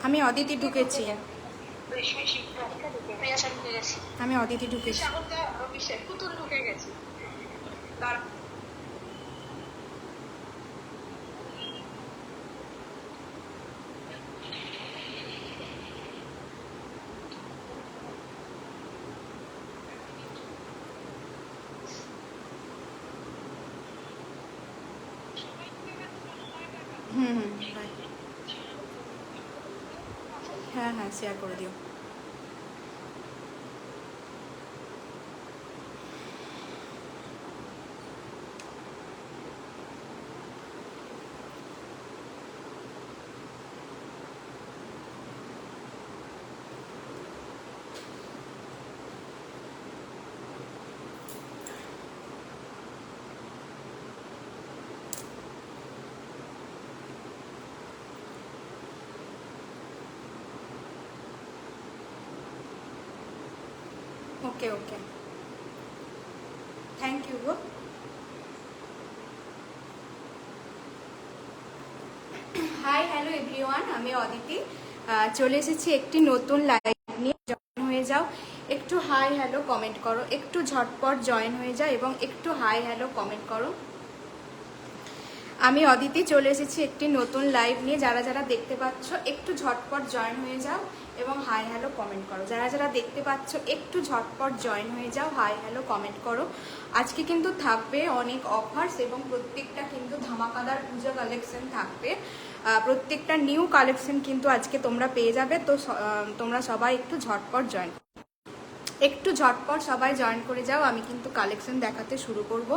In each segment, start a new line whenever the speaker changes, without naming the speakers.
আমি অদিতি ঢুকেছি। আমি অদিতি ঢুকেছি।
পুতুল ঢুকে গেছে।
হ্যাঁ হ্যাঁ, শেয়ার করে দিও। ওকে ওকে, থ্যাংক ইউ গো। হাই হ্যালো এভরিওয়ান, আমি অদিতি। চলে এসেছি একটি নতুন লাইভ নিয়ে। জয়েন হয়ে যাও, একটু হাই হ্যালো কমেন্ট করো, একটু ঝটপট জয়েন হয়ে যাও এবং একটু হাই হ্যালো কমেন্ট করো। আমি অদিতি চলে এসেছি একটি নতুন লাইভ নিয়ে। যারা যারা দেখতে পাচ্ছ একটু ঝটপট জয়েন হয়ে যাও এবং হাই হ্যালো কমেন্ট করো। যারা যারা দেখতে পাচ্ছ একটু ঝটপট জয়েন হয়ে যাও, হাই হ্যালো কমেন্ট করো। আজকে কিন্তু থাকবে অনেক অফার্স এবং প্রত্যেকটা কিন্তু ধামাকাদার পুজো কালেকশন থাকবে। প্রত্যেকটা নিউ কালেকশন কিন্তু আজকে তোমরা পেয়ে যাবে। তো তোমরা সবাই একটু ঝটপট জয়েন, একটু ঝটপট সবাই জয়েন করে যাও। আমি কিন্তু কালেকশন দেখাতে শুরু করব।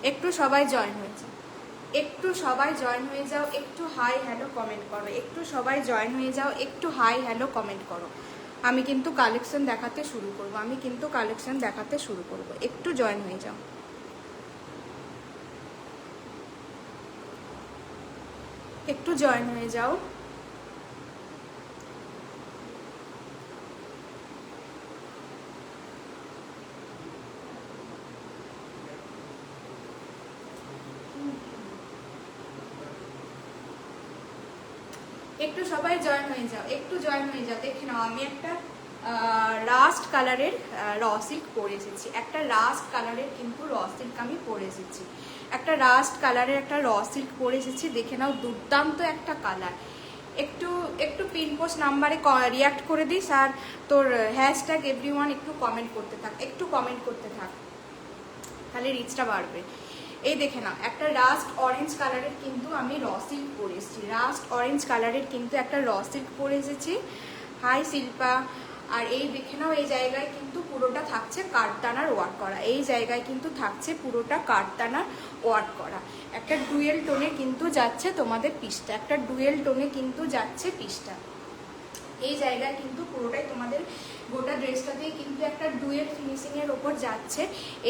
একটু সবাই জয়েন হয়ে যাও, একটু সবাই জয়েন হয়ে যাও, একটু হাই হ্যালো কমেন্ট করো। একটু সবাই জয়েন হয়ে যাও, একটু হাই হ্যালো কমেন্ট করো। আমি কিন্তু কালেকশন দেখাতে শুরু করব, আমি কিন্তু কালেকশন দেখাতে শুরু করব। একটু জয়েন হয়ে যাও, একটু জয়েন হয়ে যাও। একটু সবাই জয়েন হয়ে যাও, একটু জয়েন হয়ে যাও। দেখে নাও, আমি একটা রাস্ট কালারের র সিল্ক পরে এসেছি। একটা রাস্ট কালারের কিন্তু র সিল্ক আমি পরে এসেছি। একটা রাস্ট কালারের একটা র সিল্ক পরে এসেছি। দেখে নাও, দুর্দান্ত একটা কালার। একটু একটু পিন পোস্ট নাম্বারে রিয়াক্ট করে দিস, আর তোর হ্যাশট্যাগ এভরিওয়ান একটু কমেন্ট করতে থাক, একটু কমেন্ট করতে থাক, তাহলে রিচটা বাড়বে। এই দেখে নাও, একটা রাস্ট অরেঞ্জ কালারের কিন্তু আমি র সিল্ক পরে এসেছি। রাস্ট অরেঞ্জ কালারের কিন্তু একটা র সিল্ক পরে এসেছি। হাই শিল্পা। আর এই দেখে নাও, এই জায়গায় কিন্তু পুরোটা থাকছে কাঠদানার ওয়ার্ক করা। এই জায়গায় কিন্তু থাকছে পুরোটা কাঠদানার ওয়ার্ক করা। একটা ডুয়েল টোনে কিন্তু যাচ্ছে তোমাদের পিসটা, একটা ডুয়েল টোনে কিন্তু যাচ্ছে পিসটা। এই জায়গায় কিন্তু পুরোটাই তোমাদের গোটা ড্রেসটাতেই কিন্তু একটা ডুয়েল ফিনিশিংয়ের ওপর যাচ্ছে।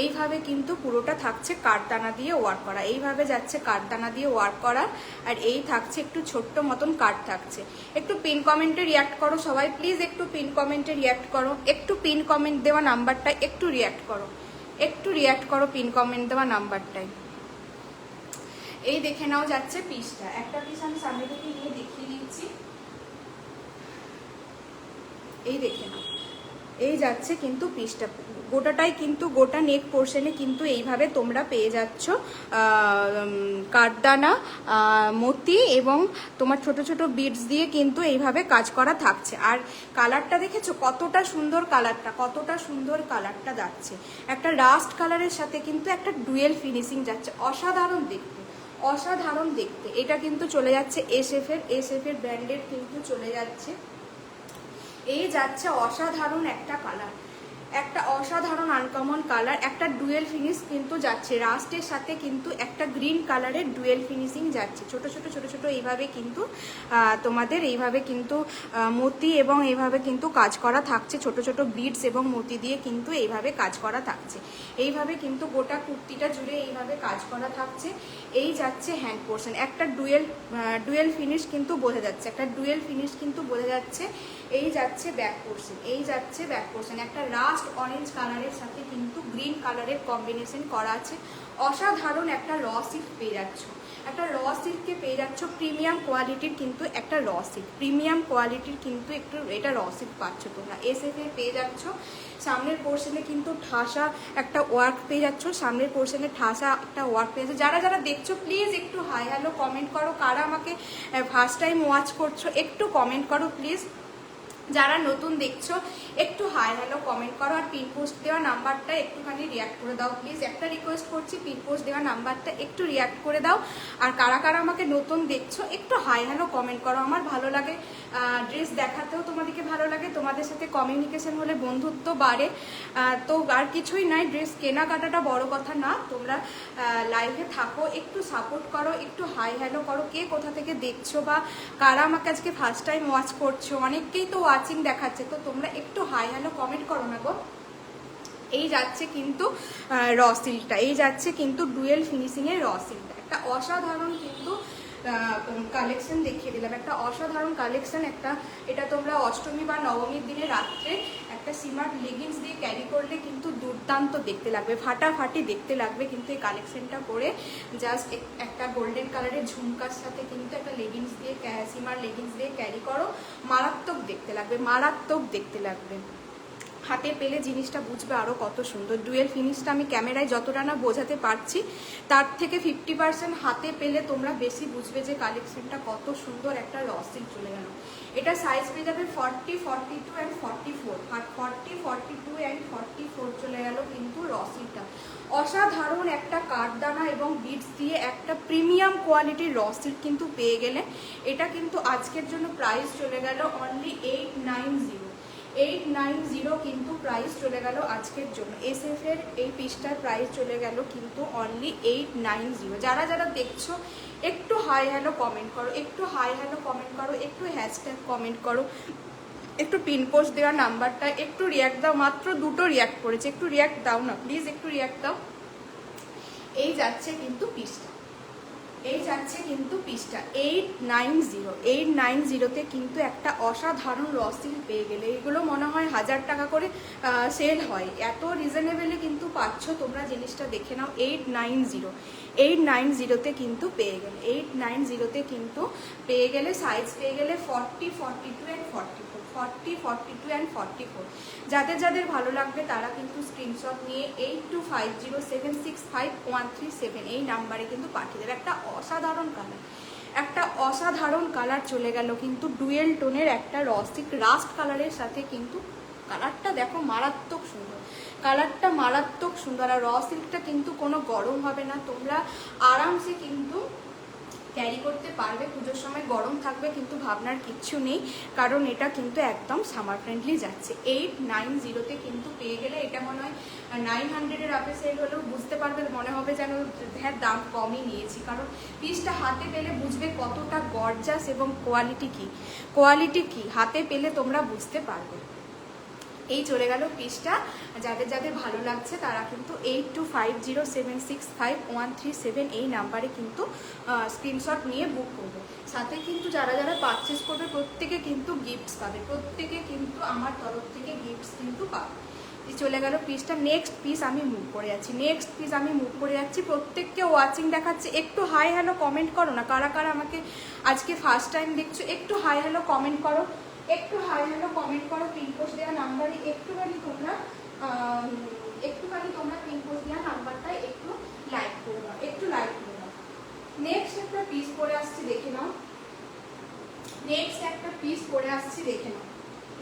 এইভাবে কিন্তু পুরোটা থাকছে কাঠদানা দিয়ে ওয়ার্ক করা, এইভাবে যাচ্ছে কাঠদানা দিয়ে ওয়ার্ক করা। আর এই থাকছে একটু ছোট্ট মতন কাট থাকছে। একটু পিন কমেন্টে রিয়াক্ট করো সবাই, প্লিজ একটু পিন কমেন্টে রিয়াক্ট করো। একটু পিন কমেন্ট দেওয়া নাম্বারটায় একটু রিয়াক্ট করো, একটু রিয়াক্ট করো পিন কমেন্ট দেওয়া নাম্বারটায়। এই দেখে নাও যাচ্ছে পিসটা। একটা পিস আমি সামনে থেকে নিয়ে দেখিয়ে দিচ্ছি। এই দেখে নাও, এই যাচ্ছে কিন্তু পিসটা গোটাটাই কিন্তু গোটা নেক পোর্শনে কিন্তু এইভাবে তোমরা পেয়ে যাচ্ছ কাঠদানা, মতি এবং তোমার ছোট ছোট বিডস দিয়ে কিন্তু এইভাবে কাজ করা থাকছে। আর কালারটা দেখেছো কতটা সুন্দর, কালারটা কতটা সুন্দর কালারটা যাচ্ছে। একটা রাস্ট কালারের সাথে কিন্তু একটা ডুয়েল ফিনিশিং যাচ্ছে, অসাধারণ দেখতে, অসাধারণ দেখতে। এটা কিন্তু চলে যাচ্ছে এসএফ এর ব্র্যান্ডের কিন্তু চলে যাচ্ছে। এই যাচ্ছে অসাধারণ একটা কালার, একটা অসাধারণ আনকমন কালার। একটা ডুয়েল ফিনিশ কিন্তু যাচ্ছে, রাস্টের সাথে কিন্তু একটা গ্রিন কালারের ডুয়েল ফিনিশিং যাচ্ছে। ছোট ছোট ছোট ছোট এইভাবে কিন্তু তোমাদের এইভাবে কিন্তু মতি এবং এইভাবে কিন্তু কাজ করা থাকছে। ছোট ছোট বিডস এবং মতি দিয়ে কিন্তু এইভাবে কাজ করা থাকছে। এইভাবে কিন্তু গোটা কুর্তিটা জুড়ে এইভাবে কাজ করা থাকছে। এই যাচ্ছে হ্যান্ড পোর্শন, একটা ডুয়েল ফিনিশ কিন্তু বোঝা যাচ্ছে, একটা ডুয়েল ফিনিশ কিন্তু বোঝা যাচ্ছে। এই যাচ্ছে ব্যাক পোর্শন, এই যাচ্ছে ব্যাক পোর্শন। একটা রাস্ট অরেঞ্জ কালারের সাথে কিন্তু গ্রিন কালারের কম্বিনেশন করা আছে। অসাধারণ একটা র সিল্ক পেয়ে যাচ্ছ, একটা র সিল্কে পেয়ে যাচ্ছ প্রিমিয়াম কোয়ালিটির, কিন্তু একটা র সিল্ক, প্রিমিয়াম কোয়ালিটির কিন্তু একটু এটা র সিল্ক পাচ্ছ তোমরা। SF এর পেয়ে যাচ্ছ। সামনের পোর্শনে কিন্তু ঠাসা একটা ওয়ার্ক পেয়ে যাচ্ছ, সামনের পোর্শনে ঠাসা একটা ওয়ার্ক পেয়ে যাচ্ছ। যারা যারা দেখছো প্লিজ একটু হাই হ্যালো কমেন্ট করো। কারা আমাকে ফার্স্ট টাইম ওয়াচ করছো একটু কমেন্ট করো প্লিজ। যারা নতুন দেখছো একটু হাই হ্যালো কমেন্ট করো। আর পিন পোস্ট দেওয়া নাম্বারটা একটুখানি রিয়াক্ট করে দাও প্লিজ, একটা রিকোয়েস্ট করছি, পিন পোস্ট দেওয়া নাম্বারটা একটু রিয়াক্ট করে দাও। আর কারা কারা আমাকে নতুন দেখছো একটু হাই হ্যালো কমেন্ট করো। আমার ভালো লাগে ড্রেস দেখাতেও, তোমাদেরকে ভালো লাগে, তোমাদের সাথে কমিউনিকেশন হলে বন্ধুত্ব বাড়ে। তো আর কিছুই নাই, ড্রেস কেনাকাটাটা বড় কথা না। তোমরা লাইভে থাকো, একটু সাপোর্ট করো, একটু হাই হ্যালো করো। কে কোথা থেকে দেখছো বা কারা আমাকে আজকে ফার্স্ট টাইম ওয়াচ করছো, অনেককেই তো ওয়াচিং দেখাচ্ছে, তো তোমরা একটু হাই হ্যালো কমেন্ট করো না গো। এই যাচ্ছে কিন্তু র সিল্কটা, এই যাচ্ছে কিন্তু ডুয়েল ফিনিশিংয়ের র সিল্কটা, একটা অসাধারণ কিন্তু কালেকশন দেখিয়ে দিলাম, একটা অসাধারণ কালেকশন। একটা এটা তোমরা অষ্টমী বা নবমীর দিনে রাত্রে একটা সিমার লেগিংস দিয়ে ক্যারি করলে কিন্তু দুর্দান্ত দেখতে লাগবে, ফাটাফাটি দেখতে লাগবে। কিন্তু এই কালেকশনটা পরে জাস্ট একটা গোল্ডেন কালারের ঝুমকার সাথে কিন্তু একটা লেগিংস দিয়ে, সিমার লেগিংস দিয়ে ক্যারি করো, মারাত্মক দেখতে লাগবে, মারাত্মক দেখতে লাগবে। হাতে পেলে জিনিসটা বুঝবে আরও কত সুন্দর। ডুয়েল ফিনিশটা আমি ক্যামেরায় যতটা না বোঝাতে পারছি, তার থেকে 50% হাতে পেলে তোমরা বেশি বুঝবে যে কালেকশনটা কত সুন্দর। একটা র সিল্ক চলে গেল, এটা সাইজ পেয়ে যাবে 40, 42 অ্যান্ড 44, আর 40, 42 অ্যান্ড 44 চলে গেল কিন্তু র সিল্কটা। অসাধারণ একটা কাঠদানা এবং বিটস দিয়ে একটা প্রিমিয়াম কোয়ালিটির র সিল্ক কিন্তু পেয়ে গেলে। এটা কিন্তু আজকের জন্য প্রাইস চলে গেল অনলি 890, 890 কিন্তু প্রাইস চলে গেল আজকের জন্য। SF এর এই পিসটার প্রাইস চলে গেল কিন্তু অনলি 890। যারা যারা দেখছো একটু হাই হ্যালো কমেন্ট করো, একটু হাই হ্যালো কমেন্ট করো, একটু হ্যাশট্যাগ কমেন্ট করো, একটু পিন পোস্ট দেওয়া নাম্বারটা একটু রিয়াক্ট দাও। মাত্র দুটো রিয়াক্ট করেছে, একটু রিয়াক্ট দাও না প্লিজ, একটু রিয়াক্ট দাও। এই যাচ্ছে কিন্তু পিসটা, এই যাচ্ছে কিন্তু পিসটা 890, 890-তে কিন্তু একটা অসাধারণ র সিল্ক পেয়ে গেলে। এগুলো মনে হয় 1000 টাকা করে সেল হয়, এত রিজনেবলে কিন্তু পাচ্ছ তোমরা। জিনিসটা দেখে নাও, 890, 890-তে কিন্তু পেয়ে গেলে, 890-তে কিন্তু পেয়ে গেলে। সাইজ পেয়ে গেলে 40, 42 অ্যান্ড 44, 40, 42 অ্যান্ড 44। যাদের যাদের ভালো লাগবে তারা কিন্তু স্ক্রিনশট নিয়ে 8250765137 এই নাম্বারে কিন্তু পাঠিয়ে দেবে। একটা অসাধারণ কালার, একটা অসাধারণ কালার চলে গেল কিন্তু ডুয়েল টোনের একটা রসিক রাস্ট কালারের সাথে কিন্তু কালারটা দেখো মারাত্মক সুন্দর, কালারটা মারাত্মক সুন্দর। আর র সিল্কটা কিন্তু কোনো গরম হবে না, তোমরা আরামসে কিন্তু ক্যারি করতে পারবে। পুজোর সময় গরম থাকবে কিন্তু ভাবনার কিচ্ছু নেই, কারণ এটা কিন্তু একদম সামার ফ্রেন্ডলি যাচ্ছে। 890-তে কিন্তু পেয়ে গেলে। এটা মনে হয় 900-এর আপে সেল হলেও বুঝতে পারবে, মনে হবে যেন হ্যাঁ দাম কমই নিয়েছি, কারণ পিসটা হাতে পেলে বুঝবে কতটা গর্জাস এবং কোয়ালিটি কি, কোয়ালিটি কি হাতে পেলে তোমরা বুঝতে পারবে। এই চলে গেল পিসটা। যাদের যাদের ভালো লাগছে তারা কিন্তু 8250765137 এই নাম্বারে কিন্তু স্ক্রিনশট নিয়ে বুক করবে। সাথে কিন্তু যারা যারা পারচেস করবে প্রত্যেকে কিন্তু গিফটস পাবে, প্রত্যেকে কিন্তু আমার তরফ থেকে গিফটস কিন্তু পাবে। চলে গেল পিসটা। নেক্সট পিস আমি মুভ করে যাচ্ছি, নেক্সট পিস আমি মুভ করে যাচ্ছি। প্রত্যেককে ওয়াচিং দেখাচ্ছে, একটু হাই হ্যালো কমেন্ট করো না। কারা কারা আমাকে আজকে ফার্স্ট টাইম দেখছো একটু হাই হ্যালো কমেন্ট করো, একটু হাই হ্যালো কমেন্ট করো। পিন পোস্ট দেওয়া নাম্বারে একটুখানি তোমরা পিন পোস্ট দেওয়া নাম্বারটা একটু লাইক করে দাও, একটু লাইক করে দাও। নেক্সট একটা পিস পরে আসছি দেখে নাও, নেক্সট একটা পিস পরে আসছি দেখে নাও।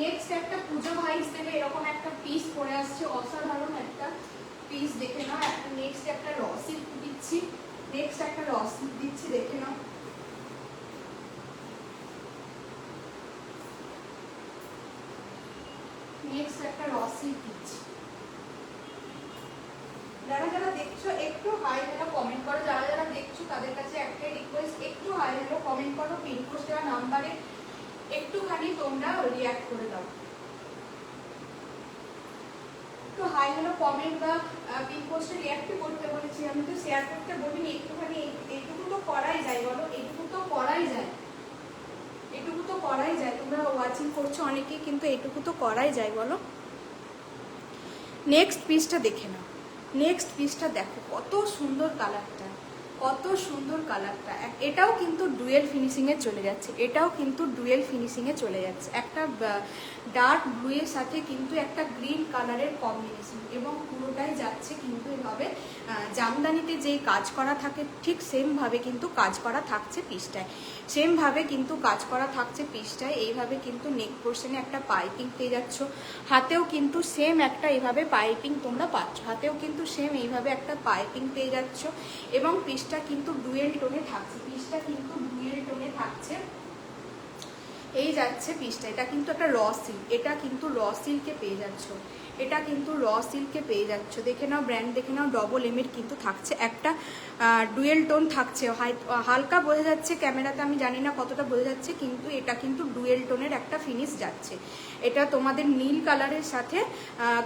নেক্সট একটা পুজো ভাইস দেবে এরকম একটা পিস পরে আসছে, অসাধারণ একটা পিস দেখে নাও। একটা নেক্সট একটা র সিল্ক দিচ্ছি, নেক্সট একটা র সিল্ক দিচ্ছি দেখে নাও। নেক্সট একটা র সিল্ক দিচ্ছি। যারা যারা দেখছো একটু হাই হ্যালো কমেন্ট করো, যারা যারা দেখছো তাদের কাছে একটা রিকোয়েস্ট, একটু হাই হ্যালো কমেন্ট করো। পিন পোস্ট দেওয়া নাম্বারে একটুখানি তোমরা রিয়াক্ট করে দাও। একটু হাই হ্যালো কমেন্ট বা পিন পোস্টে রিয়াক্ট করতে বলেছি, আমি তো শেয়ার করতে বলিনি। একটুখানি এইটুকু তো করাই যায় বলো, এইটুকু তো করাই যায়, এটুকু তো করাই যায়। তোমরা ওয়াচিং করছো অনেকেই, কিন্তু এইটুকু তো করাই যায় বলো। নেক্সট পিসটা দেখে নাও, নেক্সট পিসটা দেখো কত সুন্দর কালারটা, কত সুন্দর কালারটা। এটাও কিন্তু ডুয়েল ফিনিশিংয়ে চলে যাচ্ছে, এটাও কিন্তু ডুয়েল ফিনিশিংয়ে চলে যাচ্ছে। একটা ডার্ক ব্লু এর সাথে কিন্তু একটা গ্রিন কালারের কম্বিনেশন, এবং পুরোটাই যাচ্ছে কিন্তু এভাবে জামদানিতে যেই কাজ করা থাকে ঠিক সেমভাবে কিন্তু কাজ করা থাকছে পিসটায়, সেমভাবে কিন্তু কাজ করা থাকছে পিসটায়। এইভাবে কিন্তু নেক পোর্শনে একটা পাইপিং পেয়ে যাচ্ছ, হাতেও কিন্তু সেম একটা এইভাবে পাইপিং তোমরা পাচ্ছ, হাতেও কিন্তু সেম এইভাবে একটা পাইপিং পেয়ে যাচ্ছ। এবং পিসটা কিন্তু ডুয়েল টোনে থাকছে, পিসটা কিন্তু ডুয়েল টোনে থাকছে। এই যাচ্ছে পিসটা, এটা কিন্তু একটা র সিল্ক, এটা কিন্তু র সিল্কে পেয়ে যাচ্ছ, এটা কিন্তু র সিল্কে পেয়ে যাচ্ছ। দেখে নাও ব্র্যান্ড, দেখে নাও ডবল এম এর কিন্তু থাকছে, একটা ডুয়েল টোন থাকছে। হালকা বোঝা যাচ্ছে ক্যামেরাতে, আমি জানি না কতটা বোঝা যাচ্ছে, কিন্তু এটা কিন্তু ডুয়েল টোনের একটা ফিনিশ যাচ্ছে। এটা তোমাদের নীল কালারের সাথে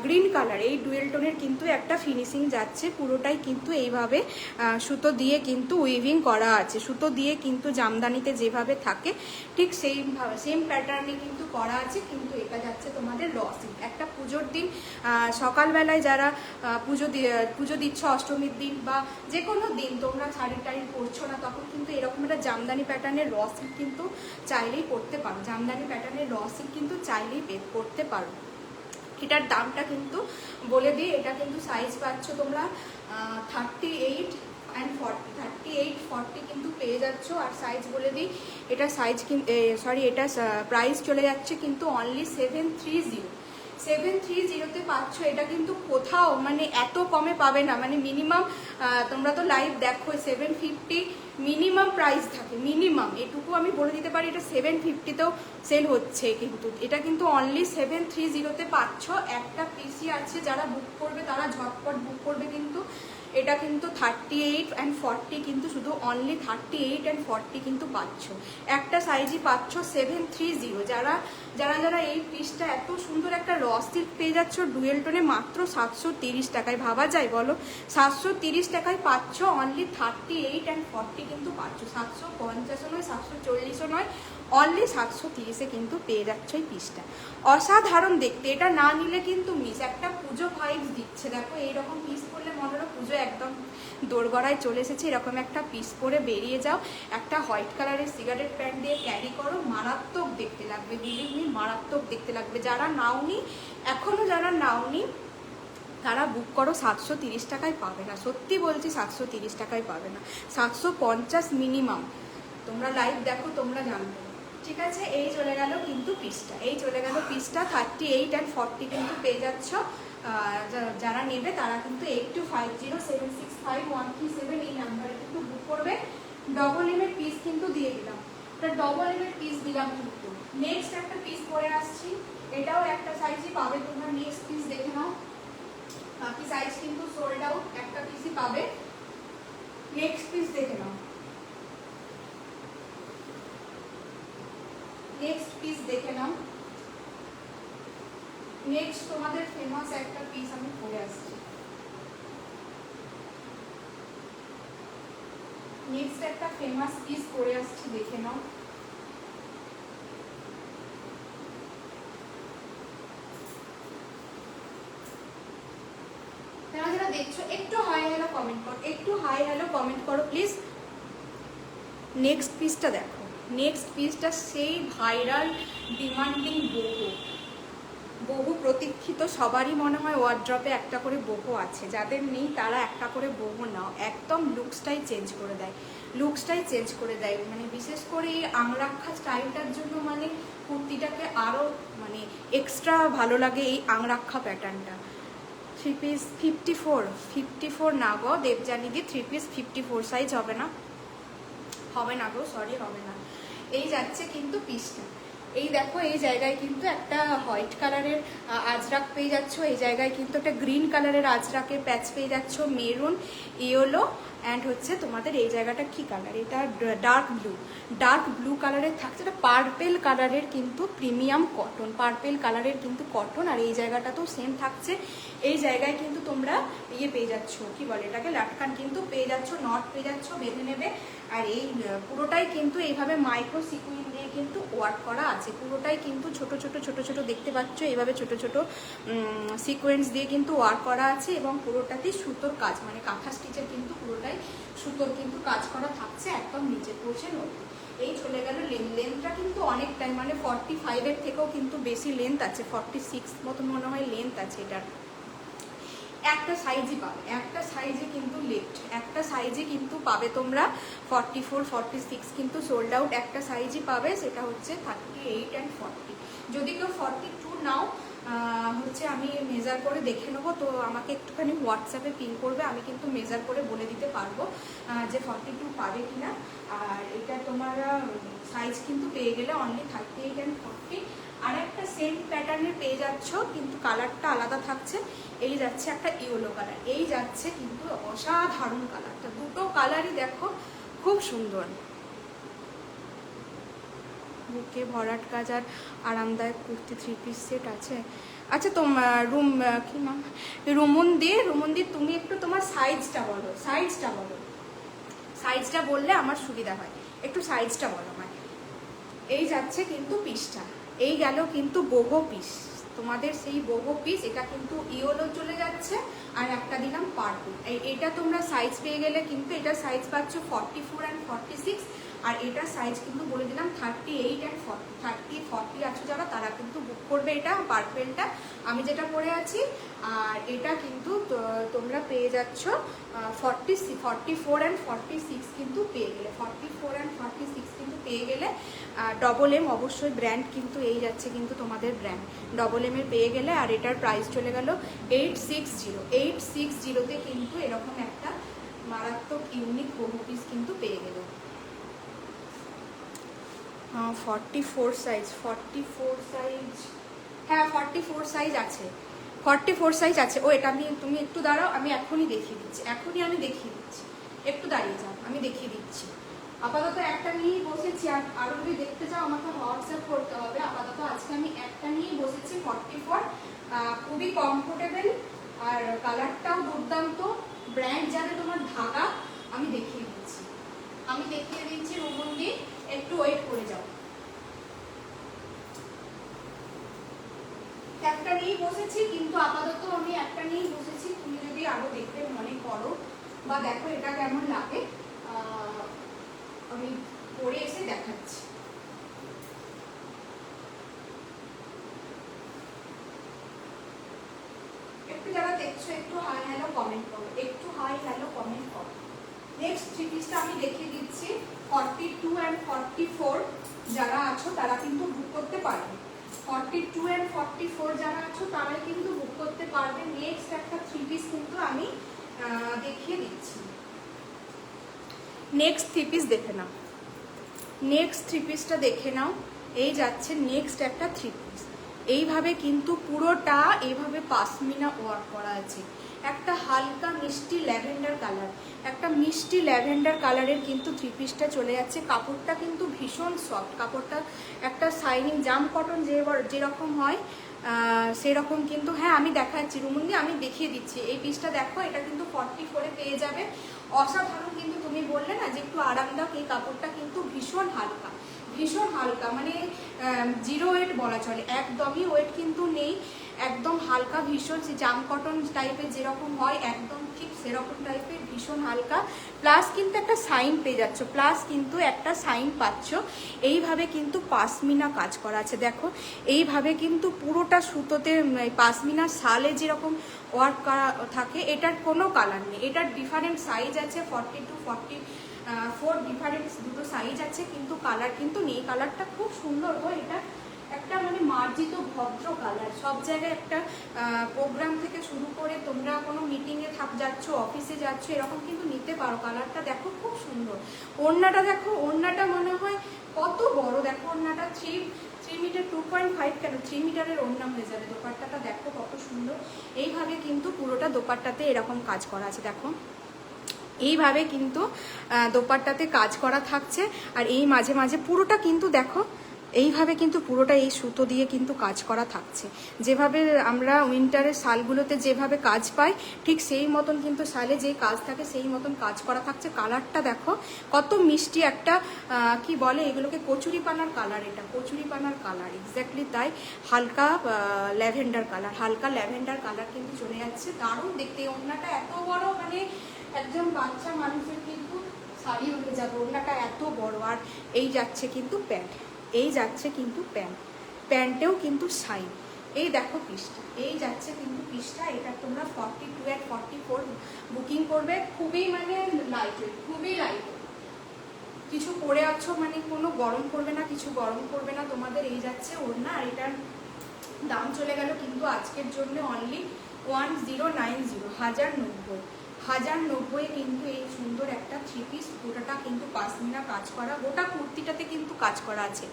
গ্রিন কালার, এই ডুয়েল টোনের কিন্তু একটা ফিনিশিং যাচ্ছে। পুরোটাই কিন্তু এইভাবে সুতো দিয়ে কিন্তু উইভিং করা আছে, সুতো দিয়ে কিন্তু জামদানিতে যেভাবে থাকে ঠিক সেইভাবে সেম প্যাটার্নে কিন্তু করা আছে। কিন্তু এটা যাচ্ছে তোমাদের র সিল্ক। একটা পুজোর দিন সকালবেলায় যারা পুজো দিচ্ছ, অষ্টমীর দিন বা যে কোনো দিন তোমরা শাড়ি টাড়ি পরছো না, তখন কিন্তু এরকম একটা জামদানি প্যাটার্নের র সিল্ক কিন্তু চাইলেই পরতে পারো, জামদানি প্যাটার্নের র সিল্ক কিন্তু চাইলেই পরতে পারো। এটার দামটা কিন্তু বলে দিই, এটা কিন্তু সাইজ পাচ্ছ তোমরা 38 and 40, 38, 40 কিন্তু পেয়ে যাচ্ছ। আর সাইজ বলে দিই, এটা সাইজ এটা প্রাইস চলে যাচ্ছে কিন্তু অনলি 730তে পাচ্ছ। এটা কিন্তু কোথাও মানে এত কমে পাবে না, মানে মিনিমাম তোমরা তো লাইভ দেখো 750 মিনিমাম প্রাইস থাকে, মিনিমাম এটুকু আমি বলে দিতে পারি। এটা 750তেও সেল হচ্ছে, কিন্তু এটা কিন্তু অনলি 730তে পাচ্ছ। একটা পিসি আছে, যারা বুক করবে তারা ঝটপট বুক করবে। কিন্তু এটা কিন্তু 38 and 40 কিন্তু শুধু অনলি 38 and 40 কিন্তু পাচ্ছ, একটা সাইজই পাচ্ছ 730। যারা যারা যারা এই পিসটা এত সুন্দর একটা র সিল্ক পেয়ে যাচ্ছ ডুয়েল টোনে মাত্র 730 টাকায়, ভাবা যায় বলো? 730 টাকায় পাচ্ছ অনলি 38 and 40 কিন্তু পাচ্ছ, 750 নয়, 740 নয়, অনলি 730-এ কিন্তু পেয়ে যাচ্ছ এই পিসটা। অসাধারণ দেখতে, এটা না নিলে কিন্তু মিস, একটা পুজো ভাইবস দিচ্ছে। দেখো এইরকম পিস পরলে মনে হলো পুজো একদম দোরগড়ায় চলে এসেছে। এরকম একটা পিস পরে বেরিয়ে যাও, একটা হোয়াইট কালারের সিগারেট প্যান্ট দিয়ে ক্যারি করো, মারাত্মক দেখতে লাগবে, বিলিভ মি মারাত্মক দেখতে লাগবে। যারা নাওনি, এখনো যারা নাওনি তারা বুক করো, 730 টাকায় পাবে না, সত্যি বলছি 730 টাকায় পাবে না, 750 মিনিমাম। তোমরা লাইভ দেখো, তোমরা জানবে। ঠিক আছে, এই চলে গেল কিন্তু পিসটা, এই চলে গেল পিসটা। 38 and 40 কিন্তু পেয়ে যাচ্ছ। যারা নেবে তারা কিন্তু 8250765137 এই নাম্বারে কিন্তু বুক করবে। ডবল এম এর পিস কিন্তু দিয়ে দিলাম, এটা ডবল এম এর পিস দিলাম কিন্তু। নেক্সট একটা পিস পরে আসছি, এটাও একটা সাইজই পাবে তোমরা। নেক্সট পিস দেখে নাও, বাকি সাইজ কিন্তু সোল্ড আউট, একটা পিসই পাবে। নেক্সট পিস দেখে নাও, নেক্সট পিস দেখে নাও। নেক্সট তোমাদের ফেমাস একটা পিস আমি পরে আসছি, নেক্সট একটা ফেমাস পিস পরে আসছি, দেখে নাও। যারা যারা দেখছো একটু হাই হ্যালো কমেন্ট করো, একটু হাই হ্যালো কমেন্ট করো প্লিজ। নেক্সট পিসটা দেখো, নেক্সট পিসটা সেই ভাইরাল ডিমান্ডিং বহু প্রতীক্ষিত, সবারই মনে হয় ওয়ার্ড্রপে একটা করে বহু আছে, যাদের নেই তারা একটা করে বহু নাও। একদম লুকসটাই চেঞ্জ করে দেয়, লুকসটাই চেঞ্জ করে দেয়। মানে বিশেষ করে এই আংরাক্ষা স্টাইলটার জন্য মানে কুর্তিটাকে আরও মানে এক্সট্রা ভালো লাগে এই আংরাক্ষা প্যাটার্নটা। 3 পিস 54 না গো দেবজানিদি, 3 পিস 54 সাইজ হবে না, হবে না গো, সরি হবে না। এই যাচ্ছে কিন্তু পিসটা। এই দেখো, এই জায়গায় কিন্তু একটা হোয়াইট কালারের আজরাক পেয়ে যাচ্ছ, এই জায়গায় কিন্তু একটা গ্রিন কালারের আজরাকের প্যাচ পেয়ে যাচ্ছ, মেরুন, ইয়েলো অ্যান্ড হচ্ছে তোমাদের এই জায়গাটা কি কালার, এটা ডার্ক ব্লু কালারের থাকছে। এটা পার্পেল কালারের কিন্তু প্রিমিয়াম কটন, পার্পেল কালারের কিন্তু কটন। আর এই জায়গাটাতেও সেম থাকছে, এই জায়গায় কিন্তু তোমরা ইয়ে পেয়ে যাচ্ছ, কি বলে এটাকে, লাটকান কিন্তু পেয়ে যাচ্ছ, নট পেয়ে যাচ্ছ, বেঁধে নেবে। আর এই পুরোটাই কিন্তু এইভাবে মাইক্রো সিকুইন দিয়ে কিন্তু ওয়ার্ক করা আছে, পুরোটাই কিন্তু ছোট ছোট দেখতে পাচ্ছ, এইভাবে ছোট ছোট সিকোয়েন্স দিয়ে কিন্তু ওয়ার্ক করা আছে। এবং পুরোটাতেই সুতোর কাজ, মানে কাঁথা স্টিচের কিন্তু পুরোটাই জায়গায় সুতোর কিন্তু কাজ করা থাকছে একদম নিচে পৌঁছে নড়বে। এই চলে গেল লেন্থটা কিন্তু অনেকটাই, মানে 45-এর থেকেও কিন্তু বেশি লেন্থ আছে, 46 মতো মনে হয় লেন্থ আছে এটার। একটা সাইজই পাবে, একটা সাইজে কিন্তু লেফট, একটা সাইজে কিন্তু পাবে তোমরা 44, 46 কিন্তু সোল্ড আউট, একটা সাইজই পাবে, সেটা হচ্ছে 38 অ্যান্ড 40। যদি কেউ 42 নাও হচ্ছে আমি মেজার করে দেখে নেবো, তো আমাকে একটুখানি হোয়াটসঅ্যাপে পিন করবে, আমি কিন্তু মেজার করে বলে দিতে পারবো যে 42 পাবে কিনা। আর এটা তোমরা সাইজ কিন্তু পেয়ে গেলে অনলি 38 অ্যান্ড 40। আর একটা সেম প্যাটার্নের পেয়ে যাচ্ছ, কিন্তু কালারটা আলাদা থাকছে। এই যাচ্ছে একটা ইয়েলো কালার, এই যাচ্ছে কিন্তু অসাধারণ কালারটা, দুটো কালারই দেখো খুব সুন্দর, বুকে ভরাট কাজ আর আরামদায়ক কুর্তি 3 পিস সেট আছে। আচ্ছা তোমার কি নাম, রুমন্দি তুমি একটু তোমার সাইজটা বলো, সাইজটা বললে আমার সুবিধা হয়, একটু সাইজটা বলো আমায়। এই যাচ্ছে কিন্তু পিসটা, এই গেল কিন্তু বহু পিস, তোমাদের সেই বহু পিস, এটা কিন্তু ইয়েলো চলে যাচ্ছে, আর একটা দিলাম পার্পল। এটা তোমরা সাইজ পেয়ে গেলে কিন্তু এটা সাইজ পাচ্ছ 44 অ্যান্ড 46, আর এটার সাইজ কিন্তু বলে দিলাম 38 অ্যান্ড 40। 30-40 আছে যারা, তারা কিন্তু বুক করবে এটা পার্পেলটা, আমি যেটা পরে আছি। আর এটা কিন্তু তোমরা পেয়ে যাচ্ছ 44 অ্যান্ড 46 কিন্তু পেয়ে গেলে, 44 অ্যান্ড 46 কিন্তু পেয়ে গেলে। ডবল এম অবশ্যই ব্র্যান্ড কিন্তু এই যাচ্ছে কিন্তু তোমাদের ব্র্যান্ড ডবল এম এর পেয়ে গেলে। আর এটার প্রাইস চলে গেল 860তে কিন্তু এরকম একটা মারাত্মক ইউনিক বহু পিস কিন্তু পেয়ে গেল। 44 সাইজ, 44 সাইজ, হ্যাঁ 44 সাইজ আছে, 44 সাইজ আছে। ও এটা তুমি একটু দাঁড়াও, আমি এখনই দেখিয়ে দিচ্ছি, একটু দাঁড়িয়ে যাও, আমি দেখিয়ে দিচ্ছি। আপাতত একটা নিয়েই বসেছি, আর আরো যদি দেখতে চাও আমাকে হোয়াটসঅ্যাপ করতে হবে। আপাতত আজকে আমি একটা নিয়েই বসেছি 44, খুবই কমফোর্টেবল, আর কালারটাও দুর্দান্ত, ব্র্যান্ড যাবে তোমার ঢাকা। আমি দেখিয়ে দিচ্ছি রুমন্দি, একটু ওয়েট করে যাও। একটা নিয়েই বসেছি, কিন্তু আপাতত আমি একটা নিয়েই বসেছি, তুমি যদি আরো দেখতে মনে করো বা দেখো এটা কেমন লাগে, আমি পরে এসে দেখাচ্ছি। একটু যারা দেখছো একটু হাই হ্যালো কমেন্ট করো, নেক্সট 3 পিসটা আমি দেখিয়ে দিচ্ছি। 42 অ্যান্ড 44 যারা আছো তারা কিন্তু বুক করতে পারবে, 42 অ্যান্ড 44 যারা আছো তারা কিন্তু বুক করতে পারবে। নেক্সট একটা 3 পিস কিন্তু আমি দেখিয়ে দিচ্ছি। নেক্সট 3 পিস দেখে নাও, দেখে নাও। এই যাচ্ছে নেক্সট একটা 3 পিস, এইভাবে কিন্তু পুরোটা এইভাবে পাশমিনা ওয়ার্ক করা আছে। একটা হালকা মিষ্টি ল্যাভেন্ডার কালারের কিন্তু 3 পিসটা চলে যাচ্ছে। কাপড়টা কিন্তু ভীষণ সফট, কাপড়টা একটা শাইনিং জাম কটন যেরকম হয় সেরকম কিন্তু। হ্যাঁ আমি দেখাচ্ছি রুমন্দি, আমি দেখিয়ে দিচ্ছি। এই পিসটা দেখো, এটা কিন্তু 44-এ পেয়ে যাবে। অসাধারণ কিন্তু, তুমি বললে না যে একটু আরামদায়ক, এই কাপড়টা কিন্তু ভীষণ হালকা, মানে 0 ওয়েট বলা চলে, একদমই ওয়েট কিন্তু নেই, একদম হালকা, ভীষণ জাম কটন টাইপের যেরকম হয় একদম ঠিক সেরকম টাইপের, ভীষণ হালকা। প্লাস কিন্তু একটা সাইন পেয়ে যাচ্ছ, পাচ্ছ। এইভাবে কিন্তু পাশমিনা কাজ করা আছে, দেখো এইভাবে কিন্তু পুরোটা সুতোতে পাশমিনার শালে যেরকম ওয়ার্ক করা থাকে। এটার কোনো কালার নেই, এটার ডিফারেন্ট সাইজ আছে, 42, 44 ডিফারেন্স দুটো সাইজ আছে, কিন্তু কালার কিন্তু নেই। কালারটা খুব সুন্দর গো, এটা একটা মানে মার্জিত ভদ্র কালার। সব জায়গায় একটা প্রোগ্রাম থেকে শুরু করে তোমরা কোনো মিটিংয়ে যাচ্ছ, অফিসে যাচ্ছ, এরকম কিন্তু নিতে পারো। কালারটা দেখো খুব সুন্দর। ওড়নাটা দেখো, ওড়নাটা মনে হয় কত বড়, দেখো ওড়নাটা 3 মিটার 2.5 কেন 3 মিটারের ওড়না হয়ে যাবে। দোপাট্টাটা দেখো কত সুন্দর, এইভাবে কিন্তু পুরোটা দোপাট্টাতে এরকম কাজ করা আছে, দেখো এইভাবে কিন্তু দোপাট্টাতে কাজ করা থাকছে। আর এই মাঝে মাঝে পুরোটা কিন্তু দেখো এইভাবে কিন্তু পুরোটা এই সুতো দিয়ে কিন্তু কাজ করা থাকছে। যেভাবে আমরা উইন্টারের শালগুলোতে যেভাবে কাজ পাই, ঠিক সেই মতন কিন্তু শালে যে কাজ থাকে সেই মতন কাজ করা থাকছে। কালারটা দেখো কত মিষ্টি একটা, কি বলে এগুলোকে, কচুরিপানার কালার, এটা কচুরিপানার কালার, এক্স্যাক্টলি তাই। হালকা ল্যাভেন্ডার কালার কিন্তু চলে যাচ্ছে, দারুণ দেখতে। ওড়নাটা এত বড়, মানে একজন বাচ্চা মানুষের কিন্তু শাড়ি হয়ে যাবে, ওড়নাটা এত বড়। আর এই যাচ্ছে কিন্তু প্যান্ট, এই যাচ্ছে কিন্তু প্যান্ট, প্যান্টেও কিন্তু শাইন। এই দেখো পিসটা, এই যাচ্ছে কিন্তু পিসটা। এটা তোমরা 42 আর 44 বুকিং করবে। খুবই মানে লাইট ওয়েট, খুবই লাইট ওয়েট। কিছু পরে আছো মানে কোনো গরম করবে না, কিছু গরম করবে না তোমাদের। এই যাচ্ছে ওড়না। আর এটার দাম চলে গেল কিন্তু আজকের জন্য অনলি 1090, 1090 কিন্তু এই সুন্দর একটা 3 পিস। গোটাটা কিন্তু পাশমিনা কাজ করা, গোটা কুর্তিটাতে কিন্তু কাজ করা আছে।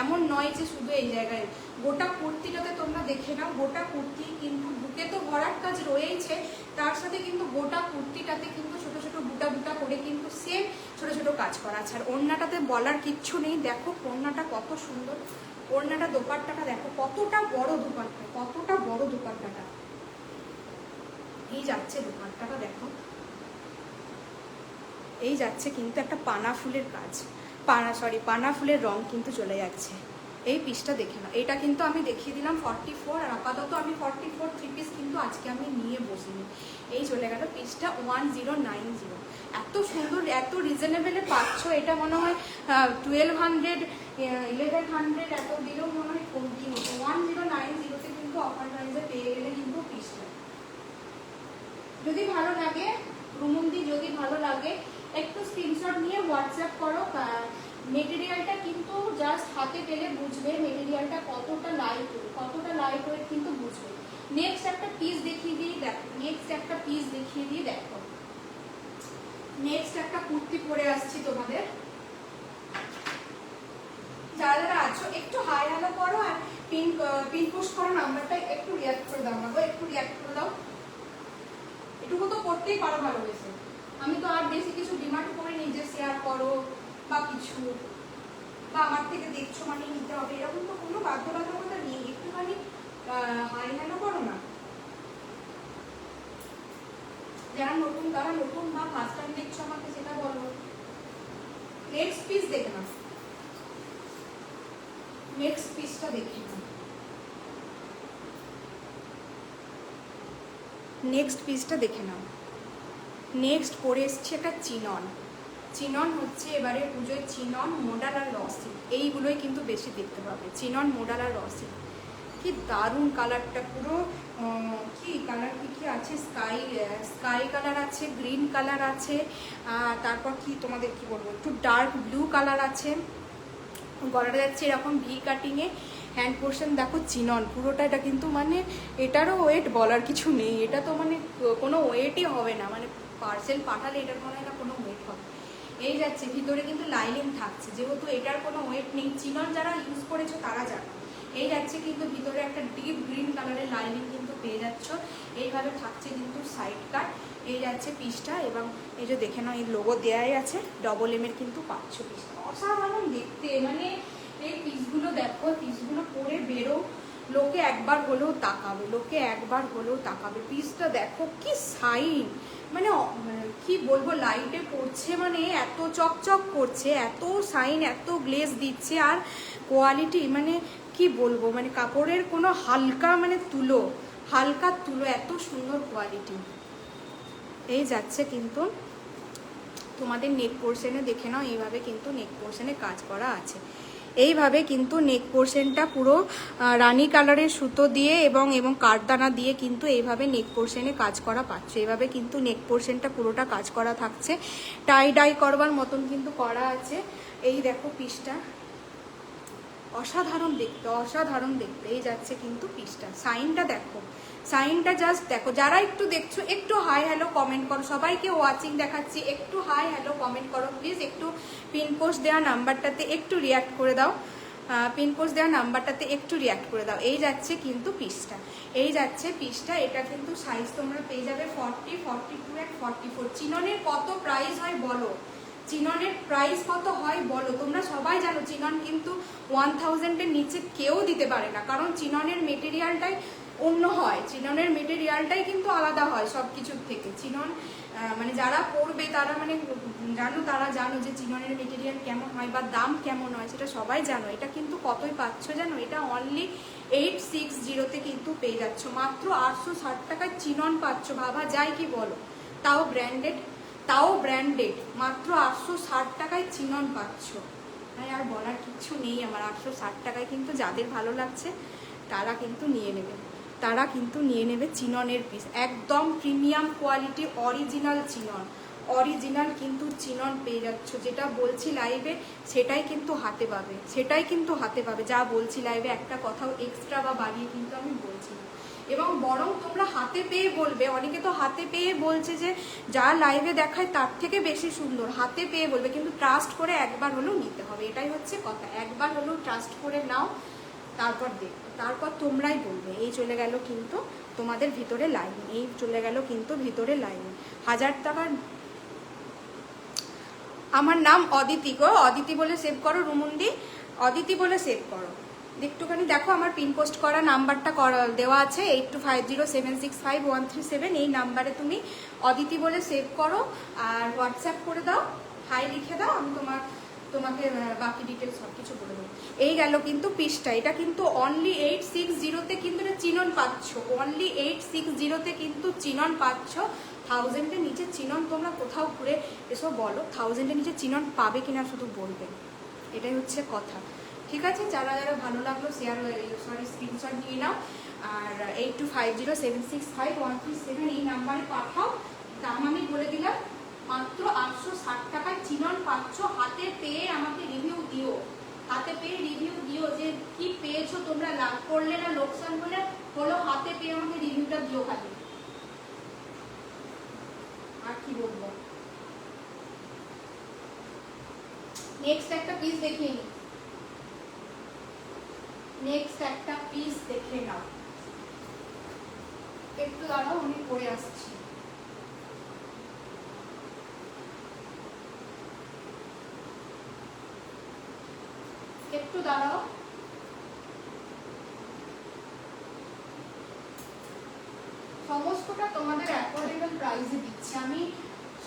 এমন নয় যে শুধু এই জায়গায়, গোটা কুর্তিটাতে তোমরা দেখে নাও। গোটা কুর্তি কিন্তু বুকে তো ভরার কাজ রয়েছে, তার সাথে কিন্তু গোটা কুর্তিটাতে কিন্তু ছোট ছোট বুটা বুটা করে কিন্তু সেম ছোট ছোট কাজ করা আছে। আর ওড়নাটাতে বলার কিচ্ছু নেই। দেখো ওড়নাটা কত সুন্দর, ওড়নাটা দোপাট্টাটা দেখো কতটা বড় দোপাট্টা, কতটা বড় দোপাট্টাটা। এই যাচ্ছে দোপাট্টাটা দেখো, এই যাচ্ছে কিন্তু একটা পানা ফুলের কাজ, পানা ফুলের রং কিন্তু চলে যাচ্ছে। এই পিসটা দেখে না, এটা কিন্তু আমি দেখিয়ে দিলাম 44। আর আপাতত আমি 44 3 পিস কিন্তু আজকে আমি নিয়ে বসিনি। এই চলে গেল পিসটা 1090। এত সুন্দর, এত রিজনেবলে পাচ্ছ। এটা মনে হয় 1200 1100 এত দিলেও মনে হয় কমতি হতো। 1090-তে কিন্তু অফার প্রাইসে পেয়ে গেলে কিন্তু পিসটা। যদি ভালো লাগে রুমন্দি, যদি ভালো লাগে একটু স্ক্রিনশট নিয়ে হোয়াটসঅ্যাপ করো। মেটেরিয়ালটা কিন্তু জাস্ট হাতে পেলে বুঝবে মেটেরিয়ালটা কতটা লাইট ওয়েট, কতটা লাইট ওয়েট কিন্তু বুঝবে। নেক্সট একটা পিস দেখিয়ে দিই, দেখো নেক্সট একটা পিস দেখিয়ে দিই। দেখো নেক্সট একটা কুর্তি পরে আসছি তোমাদের। যারা যারা আছো একটু হাই হ্যালো করো আর পিন পোস্ট করো, নাম্বারটা একটু রিঅ্যাক্ট করে দাও না গো, একটু রিঅ্যাক্ট করে দাও। এটুকু তো করতেই পারো ভালোবেসে। আমি তো আর বেশি কিছু ডিমান্ড করে নিজে শেয়ার করো বা কিছু, বা আমার থেকে দেখছো মানে নিতে হবে, এরকম তো কোনো বাধ্যবাধকতা নেই। একটুখানি হাই হ্যালো করো না। যারা নতুন তারা নতুন, বা ফার্স্ট টাইম দেখছো আমাকে সেটা বলো। নেক্সট পিস দেখে নাও, নেক্সট পিসটা দেখে নাও। নেক্সট পিসটা দেখে নাও। নেক্সট পরে এসছে একটা চিনন। চিনন হচ্ছে এবারে পুজোয় চিনন, মোডাল আর রসি, এইগুলোই কিন্তু বেশি দেখতে পাবে। চিনন, মোডাল আর রসি। কি দারুণ কালারটা, পুরো কি কালার কি আছে, স্কাই কালার আছে, গ্রিন কালার আছে, তারপর কি তোমাদের কি বলবো, একটু ডার্ক ব্লু কালার আছে। গলাটা যাচ্ছে এরকম ভি কাটিংয়ে। হ্যান্ড পোর্শন দেখো চিনন পুরোটা। এটা কিন্তু মানে এটারও ওয়েট বলার কিছু নেই, এটা তো মানে কোনো ওয়েটই হবে না, মানে পার্সেল পাঠালে এটার মনে হয় না কোনো ওয়েট হবে। এই যাচ্ছে ভিতরে কিন্তু লাইনিং থাকছে, যেহেতু এটার কোনো ওয়েট নেই। চিনন যারা ইউজ করেছো তারা জানো। এই যাচ্ছে কিন্তু ভিতরে একটা ডিপ গ্রিন কালারের লাইনিং কিন্তু পেয়ে যাচ্ছ। এইভাবে থাকছে কিন্তু সাইড কাট। এই যাচ্ছে পিসটা, এবং এই যে দেখে নাও এই লোগো দেয়াই আছে, ডবল এম এর কিন্তু পাচ্ছ পিসটা। অসাধারণ দেখতে, মানে এই পিসগুলো দেখো, পিসগুলো পরে বেরো, লোকে একবার হলেও তাকাবে, লোকে একবার হলেও তাকাবে। পিসটা দেখো কি সাইন, মানে কি বলবো, লাইটে পড়ছে মানে এত চকচক করছে, এত সাইন, এত গ্লেজ দিচ্ছে। আর কোয়ালিটি মানে কি বলবো, মানে কাপড়ের কোনো হালকা মানে হালকা তুলো, এত সুন্দর কোয়ালিটি। এই যাচ্ছে কিন্তু তোমাদের নেক পোর্শনে দেখে নাও, এইভাবে কিন্তু নেক পোর্শনে কাজ করা আছে। এইভাবে কিন্তু নেক পোর্শনটা পুরো রানী কালারের সুতো দিয়ে এবং কাঠদানা দিয়ে কিন্তু এইভাবে নেক পোর্শনে কাজ করা পাচ্ছ। এইভাবে কিন্তু নেক পোর্শনটা পুরোটা কাজ করা থাকছে, টাই ডাই করবার মতন কিন্তু করা আছে। এই দেখো পিসটা, অসাধারণ দেখতে, অসাধারণ দেখতে। এই যাচ্ছে কিন্তু পিসটা, সাইনটা দেখো, সাইনটা জাস্ট দেখো। যারা একটু দেখছো একটু হাই হ্যালো কমেন্ট করো, সবাইকে ওয়াচিং দেখাচ্ছি, একটু হাই হ্যালো কমেন্ট করো প্লিজ। একটু পিনপোস্ট দেওয়া নাম্বারটাতে একটু রিঅ্যাক্ট করে দাও, পিনপোস্ট দেওয়া নাম্বারটাতে একটু রিঅ্যাক্ট করে দাও। এই যাচ্ছে কিন্তু পিসটা, এই যাচ্ছে পিসটা। এটা কিন্তু সাইজ তোমরা পেয়ে যাবে 40, 42 আর 44। চিননের কত প্রাইস হয় বলো, চিননের প্রাইস কত হয় বলো। তোমরা সবাই জানো চিনন কিন্তু 1000-এর নিচে কেউ দিতে পারে না, কারণ চিননের মেটেরিয়ালটাই অন্য হয়, চিননের মেটেরিয়ালটাই কিন্তু আলাদা হয় সব কিছুর থেকে। চিনন মানে যারা পরবে তারা মানে তারা জানো যে চিননের মেটেরিয়াল কেমন হয় বা দাম কেমন হয়, সেটা সবাই জানো। এটা কিন্তু কতই পাচ্ছ জানো, এটা অনলি 860-তে কিন্তু পেয়ে যাচ্ছ, মাত্র 860 টাকায় চিনন পাচ্ছ। ভাবা যায় কি বলো, তাও ব্র্যান্ডেড তাও ব্র্যান্ডেড, মাত্র 860 টাকায় চিনন পাচ্ছ। তাই আর বলার কিচ্ছু নেই আমার। 860 টাকায় কিন্তু যাদের ভালো লাগছে তারা কিন্তু নিয়ে নেবে, তারা কিন্তু নিয়ে নেবে চিননের পিস। একদম premium quality original chinon, original কিন্তু চিনন পেয়ে যাচ্ছ। যেটা বলছি লাইভে সেটাই কিন্তু হাতে পাবে, সেটাই কিন্তু হাতে পাবে। যা বলছি লাইভে একটা কথাও এক্সট্রা বা বাড়িয়ে কিন্তু আমি বলছি না। এবং বরং তোমরা হাতে পেয়ে বলবে, অনেকে তো হাতে পেয়ে বলছে যে যা লাইভে দেখায় তার থেকে বেশি সুন্দর, হাতে পেয়ে বলবে। কিন্তু ট্রাস্ট করে একবার হলেও নিতে হবে, এটাই হচ্ছে কথা। একবার হলেও ট্রাস্ট করে নাও, তারপর দেখো, তারপর তোমরাই বলবে। এই চলে গেল কিন্তু তোমাদের ভিতরে লাইন, এই চলে গেল কিন্তু ভিতরে লাইন। 1000 টাকার। আমার নাম অদিতি গো, অদিতি বলে সেভ করো রুমুন্দি, অদিতি বলে সেভ করো। একটুখানি দেখো আমার পিন পোস্ট করা নাম্বারটা দেওয়া আছে 8250765137। এই নাম্বারে তুমি অদিতি বলে সেভ করো আর হোয়াটসঅ্যাপ করে দাও, হাই লিখে দাও, আমি তোমাকে বাকি ডিটেলস সব কিছু বলে দেবো। এই গেল কিন্তু পিসটা। এটা কিন্তু অনলি 860-তে কিন্তু এটা চিনন পাচ্ছ, অনলি 860-তে কিন্তু চিনন পাচ্ছ। 1000-এর নিচে চিনন তোমরা কোথাও ঘুরে এসো বলো, 1000-এর নিচে চিনন পাবে কিনা শুধু বলবে, এটাই হচ্ছে কথা। ঠিক আছে, যারা যারা ভালো লাগলো শেয়ার, স্ক্রিনশট নিয়ে নাও আর 8250765137 এই নাম্বারে পাঠাও। দাম আমি বলে দিলাম, মাত্র 860 টাকায় চিনন পাচ্ছ। হাতে পেয়ে আমাকে রিভিউ দিও, হাতে পেয়ে রিভিউ দিও যে কি পেয়েছো তোমরা, লাভ করলে না লোকসান হলো, হাতে পেয়ে আমাকে রিভিউটা দিও খালি। আর কি বলবো, নেক্সট একটা পিস দেখিয়ে নিই, নেক্সট একটা পিস দেখে নাও। একটু দাঁড়াও, আমি পরে আসছি। একটু দাঁড়াও। সমস্তটা তোমাদের অ্যাফোর্ডেবল প্রাইসে দিচ্ছি আমি,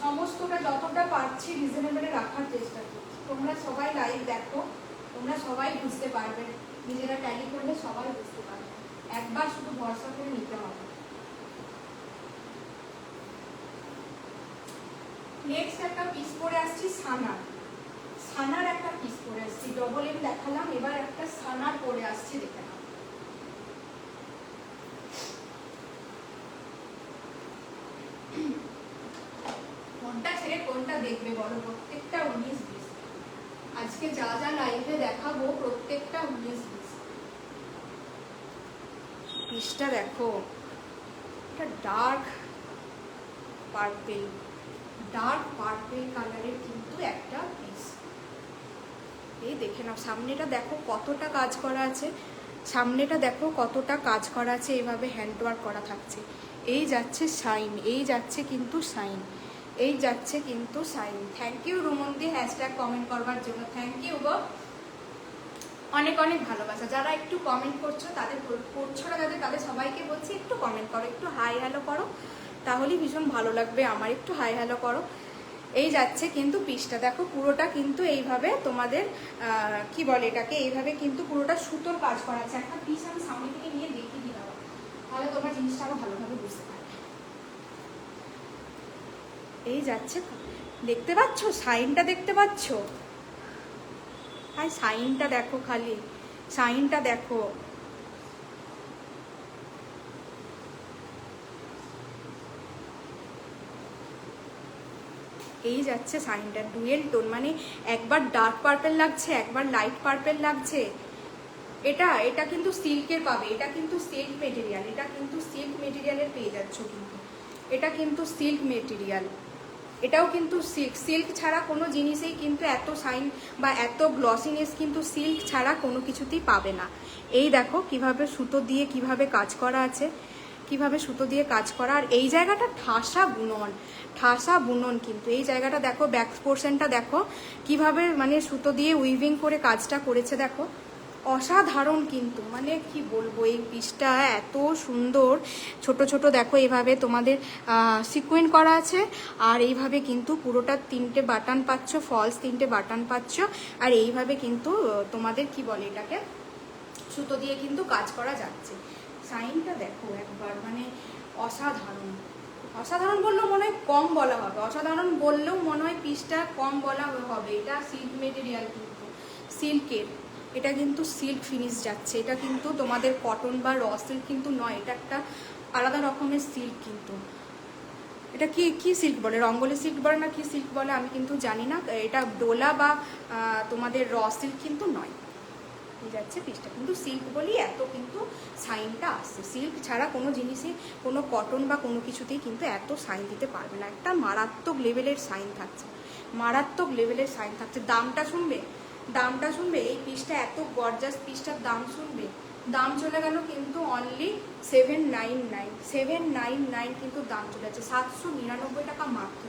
সমস্তটা যতটা পারছি রিজনেবলে রাখার চেষ্টা করছি। তোমরা সবাই লাইভ দেখো, তোমরা সবাই বুঝতে পারবে, নিজেরা ট্যালি করলে সবাই বুঝতে পারবে। একবার শুধু ভরসা করে নিতে হবে। নেক্সট একটা পিস পরে আসছি সানার, সানার একটা পিস পরে আসছি। ডবল এম দেখালাম, এবার একটা সানার পরে আসছি, দেখে নাও। কোনটা ছেড়ে কোনটা দেখবে বলো? প্রত্যেকটা 19-20। আজকে যা যা লাইভে দেখাবো প্রত্যেকটা 19-20। পিসটা দেখো, এটা ডার্ক পার্পেল, ডার্ক পার্পেল কালারের কিন্তু একটা পিস। এই দেখে নাও, সামনেটা দেখো কতটা কাজ করা আছে, সামনেটা দেখো কতটা কাজ করা আছে, এইভাবে হ্যান্ডওয়ার্ক করা থাকছে। এই যাচ্ছে শাইন, এই যাচ্ছে কিন্তু শাইন, এই যাচ্ছে কিন্তু শাইন। থ্যাংক ইউ রুমন্দি হ্যাশট্যাগ কমেন্ট করবার জন্য, থ্যাংক ইউ গো, অনেক অনেক ভালোবাসা। যারা একটু কমেন্ট করছো তাদের, করছো না যাদের, তাদের সবাইকে বলছি একটু কমেন্ট করো, একটু হাই হ্যালো করো, তাহলেই ভীষণ ভালো লাগবে আমার। একটু হাই হ্যালো করো। এই যাচ্ছে কিন্তু পিসটা দেখো, পুরোটা কিন্তু এইভাবে তোমাদের কি বলে এটাকে, এইভাবে কিন্তু পুরোটা সুতোর কাজ করা আছে। একটা পিস আমি সামনে থেকে নিয়ে দেখিয়ে দিই দাও, তাহলে তোমার জিনিসটা আরো ভালোভাবে বুঝতে পারবে। এই যাচ্ছে, দেখতে পাচ্ছ সাইনটা, দেখতে পাচ্ছ? হ্যাঁ, সাইনটা দেখো, খালি সাইনটা দেখো। এই যাচ্ছে সাইনটা, ডুয়েল টোন, মানে একবার ডার্ক পার্পেল লাগছে, একবার লাইট পার্পেল লাগছে। এটা কিন্তু সিল্কের পাবে, এটা কিন্তু সিল্ক মেটেরিয়াল, এটা কিন্তু সিল্ক মেটেরিয়ালের পেয়ে যাচ্ছ কিন্তু, এটা কিন্তু সিল্ক মেটেরিয়াল, এটাও কিন্তু সিল্ক। সিল্ক ছাড়া কোনো জিনিসেই কিন্তু এত শাইন বা এত গ্লসিনেস কিন্তু সিল্ক ছাড়া কোনো কিছুতেই পাবে না। এই দেখো কিভাবে সুতো দিয়ে কিভাবে কাজ করা আছে, কিভাবে সুতো দিয়ে কাজ করা। আর এই জায়গাটা ঠাসা বুনন, ঠাসা বুনন কিন্তু। এই জায়গাটা দেখো, ব্যাক পোর্শনটা দেখো কিভাবে মানে সুতো দিয়ে উইভিং করে কাজটা করেছে, দেখো অসাধারণ কিন্তু, মানে কি বলবো, এই পিসটা এত সুন্দর। ছোট ছোট দেখো এইভাবে তোমাদের সিকুয়েন্ট করা আছে, আর এইভাবে কিন্তু পুরোটা 3টে বাটন পাচ্ছ, ফলস 3টে বাটন পাচ্ছ। আর এইভাবে কিন্তু তোমাদের কি বলে এটাকে, সুতো দিয়ে কিন্তু কাজ করা যাচ্ছে। সাইনটা দেখো একবার, মানে অসাধারণ, অসাধারণ বললেও মনে হয় কম বলা হবে, অসাধারণ বললেও মনে হয় পিসটা কম বলা হবে। এটা সিল্ক মেটেরিয়াল, কিন্তু সিল্কের, এটা কিন্তু সিল্ক ফিনিশ যাচ্ছে, এটা কিন্তু তোমাদের কটন বা র সিল্ক কিন্তু নয়, এটা একটা আলাদা রকমের সিল্ক। কিন্তু এটা কি কি সিল্ক বলে, রঙ্গলি সিল্ক বলে না কি সিল্ক বলে আমি কিন্তু জানি না। এটা ডোলা বা তোমাদের র সিল্ক কিন্তু নয়। যাচ্ছে পিসটা কিন্তু সিল্ক বলি এত কিন্তু সাইনটা আসছে। সিল্ক ছাড়া কোনো জিনিসই, কোনো কটন বা কোনো কিছুতেই কিন্তু এত সাইন দিতে পারবে না। একটা মারাত্মক লেভেলের সাইন থাকছে, মারাত্মক লেভেলের সাইন থাকছে। দামটা শুনবে, দামটা শুনবে, এই পিসটা এত গর্জাস পিসটার দাম শুনবে। দাম চলে গেল কিন্তু অনলি 799, 799 কিন্তু দাম চলে যাচ্ছে, 799 টাকা মাত্র।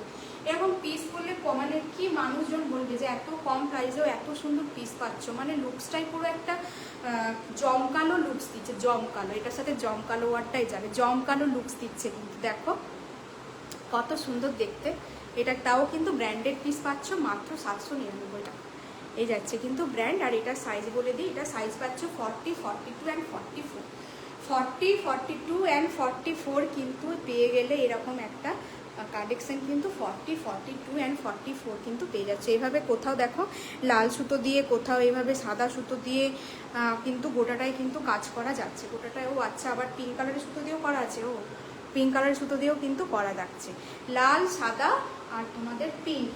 এরকম পিস করলে মানে কি মানুষজন বলবে যে এত কম প্রাইসেও এত সুন্দর পিস পাচ্ছ, মানে লুকসটাই পুরো একটা জমকালো লুকস দিচ্ছে, জমকালো। এটার সাথে জমকালো ওয়ার্ডটাই যাবে, জমকালো লুকস দিচ্ছে। কিন্তু দেখো কত সুন্দর দেখতে, এটা তাও কিন্তু ব্র্যান্ডেড পিস পাচ্ছ মাত্র 799 টাকা। এই যাচ্ছে কিন্তু ব্র্যান্ড। আর এটা সাইজ বলে দিই, এটা সাইজ পাচ্ছ 40, 42 অ্যান্ড 44, 40, 42 অ্যান্ড 44 কিন্তু পেয়ে গেলে এরকম একটা কালেকশন কিন্তু 40, 42 অ্যান্ড 44 কিন্তু পেয়ে যাচ্ছে। এইভাবে কোথাও দেখো লাল সুতো দিয়ে, কোথাও এইভাবে সাদা সুতো দিয়ে কিন্তু গোটাটাই কিন্তু কাজ করা যাচ্ছে, গোটাটাই। ও আচ্ছা, আবার পিঙ্ক কালারের সুতো দিয়েও করা আছে, ও পিঙ্ক কালারের সুতো দিয়েও কিন্তু করা যাচ্ছে, লাল সাদা আর তোমাদের পিঙ্ক।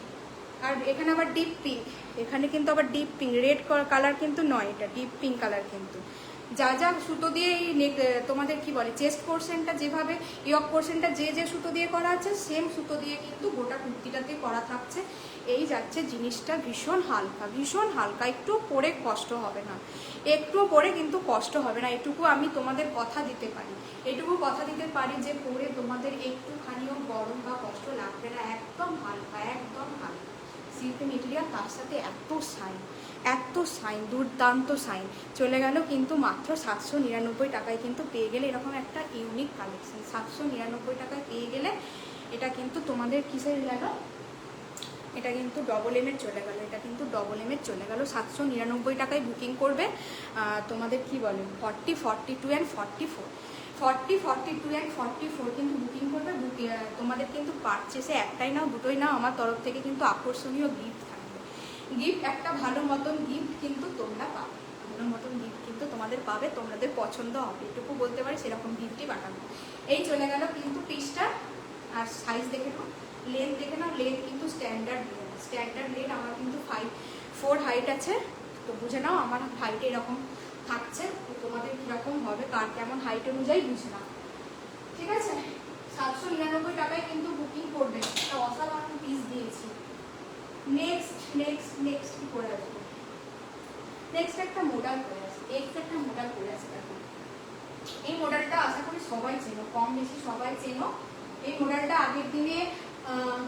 আর এখানে আবার ডিপ পিঙ্ক, এখানে কিন্তু আবার ডিপ পিঙ্ক, রেড কালার কিন্তু নয়, এটা ডিপ পিঙ্ক কালার কিন্তু। যা যা সুতো দিয়ে এই তোমাদের কি বলে চেস্ট পোর্শনটা, যেভাবে ইয়ক পোর্শনটা যে যে সুতো দিয়ে করা আছে, সেম সুতো দিয়ে কিন্তু গোটা কুর্তিটাতে করা থাকছে। এই যাচ্ছে জিনিসটা ভীষণ হালকা, ভীষণ হালকা, একটু পরে কষ্ট হবে না, একটু পরে কিন্তু কষ্ট হবে না। এটুকু আমি তোমাদের কথা দিতে পারি, এটুকু কথা দিতে পারি যে পরে তোমাদের একটুখানিও গরম বা কষ্ট লাগবে না, একদম হালকা, একদম হালকা সিল্ক মেটেরিয়াল, তার সাথে এত সাইন, এত সাইন, দুর্দান্ত সাইন। চলে গেল কিন্তু মাত্র 799 টাকায় কিন্তু পেয়ে গেলে এরকম একটা ইউনিক কালেকশন। 799 টাকায় পেয়ে গেলে এটা কিন্তু তোমাদের কিসের গেল, এটা কিন্তু ডবল এমের চলে গেল, এটা কিন্তু ডবল এমের চলে গেল। 799 টাকায় বুকিং করবে তোমাদের কি বলে 40, 42 অ্যান্ড 44, 40, 42 অ্যান্ড 44 কিন্তু বুকিং করবে। তোমাদের কিন্তু পারচেসে একটাই নাও, দুটোই নাও, আমার তরফ থেকে কিন্তু আকর্ষণীয় গিফট থাকবে। গিফট একটা ভালো মতন গিফট কিন্তু তোমরা পাবে, ভালো মতন গিফট কিন্তু তোমাদের পাবে, তোমাদের পছন্দ হবে, এটুকু বলতে পারি, সেরকম গিফটই পাঠাবো। এই চলে গেল কিন্তু পিসটা। আর সাইজ দেখে নাও, লেন্থ দেখে নাও, লেন্থ কিন্তু স্ট্যান্ডার্ড লেন্থ, স্ট্যান্ডার্ড লেন্থ। আমার কিন্তু 5'4" হাইট আছে, তো বুঝে নাও আমার হাইট এরকম থাকছে, তোমাদের কীরকম হবে, কার কেমন হাইট অনুযায়ী বুঝে নাও, ঠিক আছে। 799 টাকায় কিন্তু বুকিং করবে, একটা অসাধারণ পিস দিয়েছি। নেক্সট নেক্সট নেক্সট কি করে আসবো, নেক্সট একটা মডেল করে আসবে, একটা মডেল করে আসবে। দেখো এই মডেলটা আশা করি সবাই চেনো, কম বেশি সবাই চেনো। এই মডেলটা আগের দিনে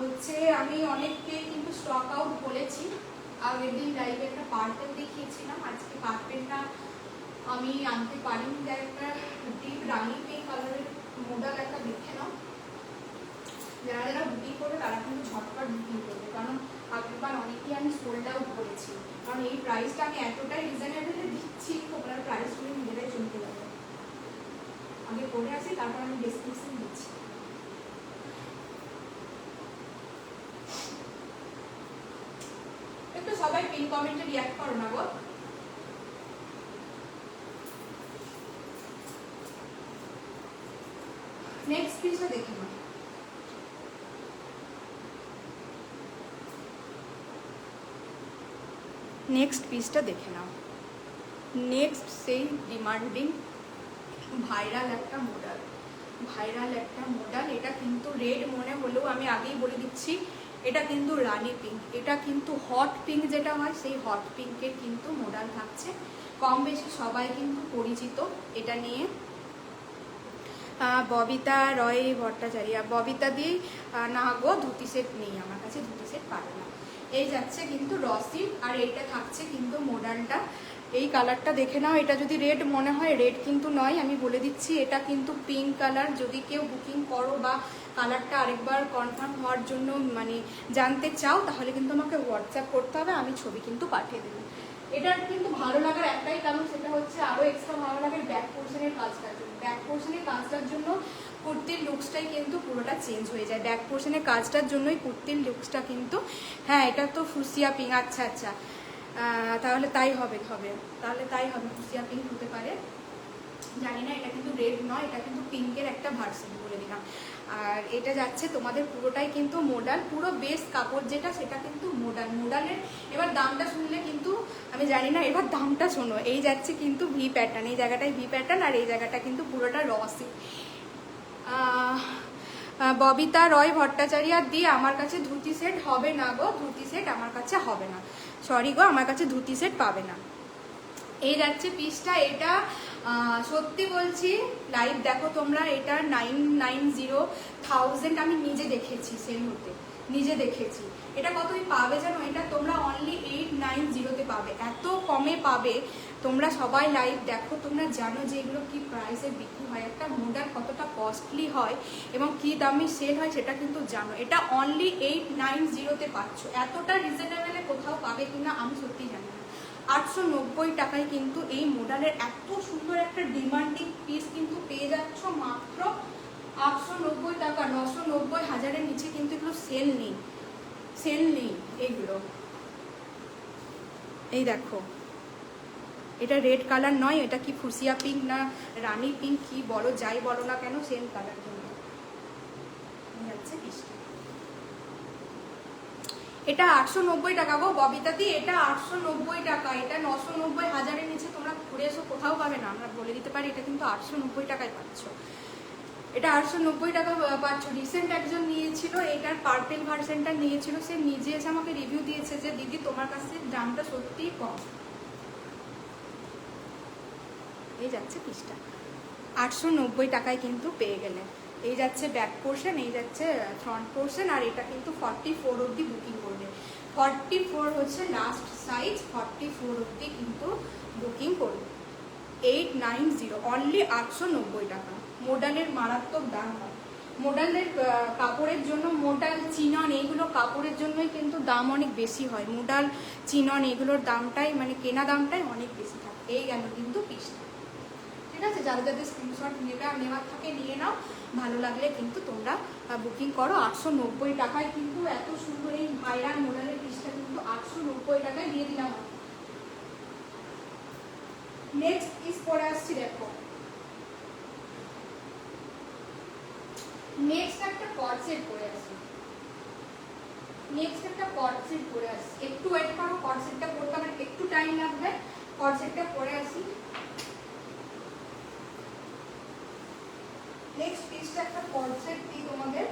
হচ্ছে আমি অনেককে কিন্তু স্টক আউট বলেছি। আগের দিন লাইভে একটা পার্পেল দেখিয়েছিলাম, আজকে পার্পেলটা আমি আনতে পারিনি, তাই একটা ডিপ রানি পিঙ্ক কালারের মডেল একটা দেখে নাও। যারা যারা বুকিং করবে তারা কিন্তু ঝটপট বুকিং করবে, কারণ আগেরবার অনেকেই আমি সোল্ড আউট করেছি, কারণ এই প্রাইসটা আমি এতটাই রিজনেবলে দিচ্ছি, তোমরা প্রাইস শুনে নিজেরাই চলতে যাবে। আগে করে আসি, তারপর আমি ডেসক্রিপশন দিচ্ছি। একটু সবাই পিন কমেন্টে রিঅ্যাক্ট করো না গো। নেক্সট পিসটা দেখে নাও। নেক্সট পিসটা দেখে নাও। নেক্সট সেই ডিমান্ডিং ভাইরাল একটা মডেল, ভাইরাল একটা মডেল। এটা কিন্তু রেড মনে হলেও আমি আগেই বলে দিচ্ছি, এটা কিন্তু রানি পিঙ্ক, এটা কিন্তু হট পিঙ্ক যেটা হয় সেই হট পিঙ্কের কিন্তু মডেল থাকছে। কম বেশি সবাই কিন্তু পরিচিত এটা নিয়ে। ববিতা রয় ভট্টাচার্য, ববিতা দিয়ে না গো, ধুতি সেট নেই আমার কাছে, ধুতি সেট পাবে না। এই যাচ্ছে কিন্তু রসি, আর এইটা থাকছে কিন্তু মডেলটা। এই কালারটা দেখে নাও, এটা যদি রেড মনে হয়, রেড কিন্তু নয়, আমি বলে দিচ্ছি এটা কিন্তু পিঙ্ক কালার। যদি কেউ বুকিং করো বা কালারটা আরেকবার কনফার্ম হওয়ার জন্য মানে জানতে চাও, তাহলে কিন্তু আমাকে হোয়াটসঅ্যাপ করতে হবে, আমি ছবি কিন্তু পাঠিয়ে দেবো। এটার কিন্তু ভালো লাগার একটাই কারণ, সেটা হচ্ছে আরও এক্সট্রা ভালো লাগার ব্যাক পোর্শনের কাজটার জন্য। ব্যাক পোর্শনের কাজটার জন্য কুর্তির কুর্তির লুকসটাই কিন্তু পুরোটা চেঞ্জ হয়ে যায়। ব্যাক পোর্শনের কাজটার জন্যই কুর্তির লুকসটা কিন্তু, হ্যাঁ এটা তো ফুসিয়া পিঙ্ক, আচ্ছা আচ্ছা, তাহলে তাই হবে, তাহলে তাই হবে, ফুসিয়া পিঙ্ক হতে পারে, জানি না। এটা কিন্তু রেড নয়, এটা কিন্তু পিঙ্কের একটা ভার্সন বলে দিলাম। আর এটা যাচ্ছে তোমাদের পুরোটাই কিন্তু মোডাল, পুরো বেস কাপড় যেটা সেটা কিন্তু মোডালের। এবার দামটা শুনলে কিন্তু আমি জানি না, এবার দামটা শোনো। এই যাচ্ছে কিন্তু ভি প্যাটার্ন, এই জায়গাটায় ভি প্যাটার্ন, আর এই জায়গাটা কিন্তু পুরোটা রসি। ববিতা রয় ভট্টাচার্য দি, আমার কাছে ধুতি সেট হবে না গো, ধুতি সেট আমার কাছে হবে না, সরি গো, আমার কাছে ধুতি সেট পাবে না। এই যাচ্ছে পিসটা, এটা সত্যি বলছি, লাইভ দেখো তোমরা, এটা 990,000 আমি নিজে দেখেছি সেল হতে, নিজে দেখেছি। এটা কতই পাবে জানো, এটা তোমরা অনলি 890-তে পাবে, এত কমে পাবে। তোমরা সবাই লাইভ দেখো, তোমরা জানো যে এগুলো কি প্রাইসে বিক্রি হয়, একটা মোডাল কতটা কস্টলি হয় এবং কি দামে সেল হয় সেটা কিন্তু জানো। এটা অনলি 890-তে পাচ্ছ, এতটা রিজনেবলে কোথাও পাবে কিনা আমি সত্যি জানি না। 890 টাকায় কিন্তু এই মোডালের এত সুন্দর একটা ডিমান্ডিং পিস কিন্তু পেয়ে যাচ্ছ মাত্র 890 টাকা। 990, 1000-এর নিচে কিন্তু এগুলো সেল নেই, সেল নেই এগুলো। এই দেখো, এটা রেড কালার নয়, এটা কি ফুসিয়া পিঙ্ক না রানী পিঙ্ক, কি বলো, যাই বলো না কেন, সেম কালার কিন্তু যাচ্ছে পিসটা। এটা 890 টাকা গো ববিতাদি, এটা 890 টাকা। এটা 990, 1000-এর নিচে তোমরা ঘুরে এসো কোথাও পাবে না, আমরা বলে দিতে পারি। এটা কিন্তু 890 টাকায় পাচ্ছ, এটা 890 টাকা পাচ্ছ। রিসেন্ট একজন নিয়েছিল, এটার পার্পেল ভার্সনটা নিয়েছিল, সে নিজে এসে আমাকে রিভিউ দিয়েছে যে দিদি তোমার কাছে দামটা সত্যিই কম। এই যাচ্ছে পিসটা 890 টাকায় কিন্তু পেয়ে গেলে। এই যাচ্ছে ব্যাক পোর্শন, এই যাচ্ছে ফ্রন্ট পোর্শন, আর এটা কিন্তু 44 অবধি বুকিং করবে। 44 হচ্ছে লাস্ট সাইজ, 44 অবধি কিন্তু বুকিং করবে। 890, অনলি 890 টাকা। মোডালের মারাত্মক দাম হয়, মোডালের কাপড়ের জন্য, মোডাল চিনন এইগুলো কাপড়ের জন্যই কিন্তু দাম অনেক বেশি হয়। মোডাল চিনন এগুলোর দামটাই মানে কেনা দামটাই অনেক বেশি থাকে। এই গেল কিন্তু পিসটা, ঠিক আছে। যাদের যাদের স্ক্রিনশট নেবে আর নেওয়ার থাকে নিয়ে নাও, ভালো লাগলে কিন্তু তোমরা বুকিং করো। 890 টাকায় কিন্তু এত সুন্দর এই ভাইরাল মোডালের পিসটা কিন্তু 890 টাকায় দিয়ে দিলাম। নেক্সট পিস পরে আসছি, দেখো নেক্সট একটা কর্ড সেট পরে আসছি, নেক্সট একটা কর্ড সেট পরে আসছি। একটু ওয়েট করো, কর্ড সেটটা পরতে আমার একটু টাইম লাগবে, কর্ড সেটটা পরে আসি। নেক্সট পিসটা একটা কর্ড সেট দিই তোমাদের।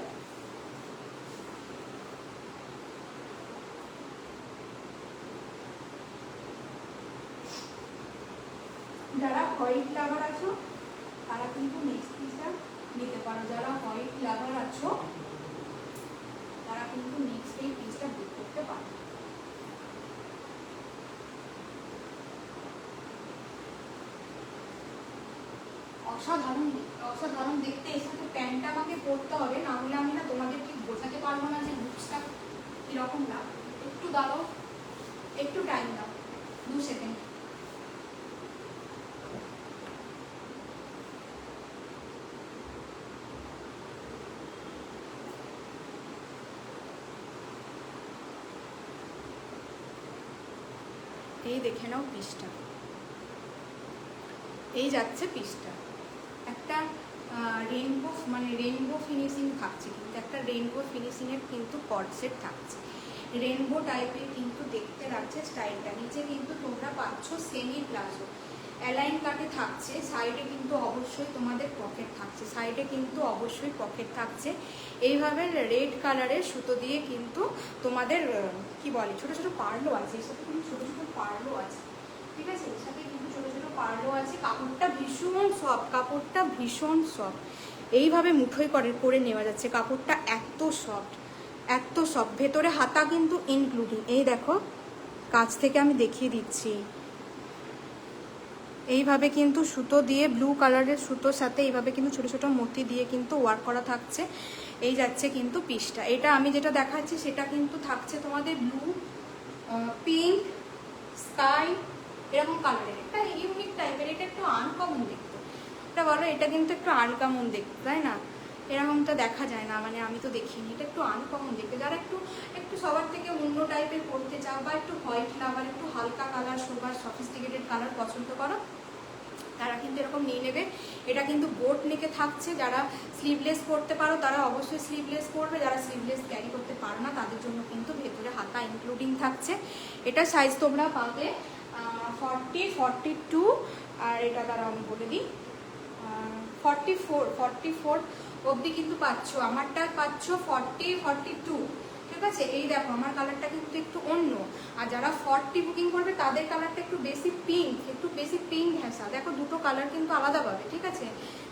যারা হোয়াইট লাভার আছো তারা কিন্তু নেক্সট পিসটা নিতে পারো, যারা হোয়াইট লাভার আছো তারা কিন্তু নেক্সট এই পিসটা বুক করতে পারো। অসাধারণ দেখতে, অসাধারণ দেখতে। এর সাথে প্যান্টটা আমাকে পরতে হবে, না হলে আমি না তোমাদের ঠিক বোঝাতে পারবো না যে লুকসটা কিরকম লাগবে। একটু দাঁড়াও, একটু টাইম দাও, 2 সেকেন্ড। এই দেখে নাও পিসটা, এই যাচ্ছে পিসটা। একটা রেইনবো মানে রেইনবো ফিনিশিং থাকছে, কিন্তু একটা রেইনবো ফিনিশিংয়ের কিন্তু কর্ড সেট থাকছে, রেইনবো টাইপের কিন্তু দেখতে লাগছে স্টাইলটা। নিচে কিন্তু তোমরা পাচ্ছ সেমি প্লাজো, অ্যালাইন কাটে থাকছে, সাইডে কিন্তু অবশ্যই তোমাদের পকেট থাকছে, সাইডে কিন্তু অবশ্যই পকেট থাকছে। এইভাবে রেড কালারের সুতো দিয়ে কিন্তু তোমাদের কি বলে ছোটো ছোটো পার্লও আছে, এর সাথে কিন্তু ছোটো ছোটো পার্লও আছে, ঠিক আছে। এর সাথে কিন্তু ছোটো ছোটো পার্লও আছে। কাপড়টা ভীষণ সফট, কাপড়টা ভীষণ সফট, এইভাবে মুঠোই করে নেওয়া যাচ্ছে। কাপড়টা এত সফট, এত সফট। ভেতরে হাতা কিন্তু ইনক্লুডিং, এই দেখো কাছ থেকে আমি দেখিয়ে দিচ্ছি। এইভাবে কিন্তু সুতো দিয়ে, ব্লু কালারের সুতোর সাথে এইভাবে কিন্তু ছোটো ছোটো মতি দিয়ে কিন্তু ওয়ার্ক করা থাকছে। এই যাচ্ছে কিন্তু পিসটা। এটা আমি যেটা দেখাচ্ছি সেটা কিন্তু থাকছে তোমাদের ব্লু, পিঙ্ক, স্কাই এরকম কালারের। একটা ইউনিক টাইপের, এটা একটু আনকমন দেখতে, এটা বলো, এটা কিন্তু একটু আনকমন দেখতে, তাই না? এরকমটা দেখা যায় না, মানে আমি তো দেখিনি। এটা একটু আনকমন দেখতে, যারা একটু একটু সবার থেকে অন্য টাইপের পরতে চাও বা একটু হোয়াইট লাভার, একটু হালকা কালার, সোবার সফিস্টিকেটেড কালার পছন্দ করো, তারা কিন্তু এরকম নিয়ে নেবে। এটা কিন্তু বোট নেকে থাকছে। যারা স্লিভলেস পরতে পারো তারা অবশ্যই স্লিভলেস পরবে, যারা স্লিভলেস ক্যারি করতে পারো না তাদের জন্য কিন্তু ভেতরে হাতা ইনক্লুডিং থাকছে। এটা সাইজ তোমরা পাবে 40, 42, আর এটা দ্বারা আমি বলে দিই 44 অবধি কিন্তু পাচ্ছ। আমারটা পাচ্ছ 40, 42, ঠিক আছে। এই দেখো আমার কালারটা কিন্তু একটু অন্য, আর যারা 40 বুকিং করবে তাদের কালারটা একটু বেশি পিঙ্ক ঘেঁষা। দেখো দুটো কালার কিন্তু আলাদা পাবে, ঠিক আছে।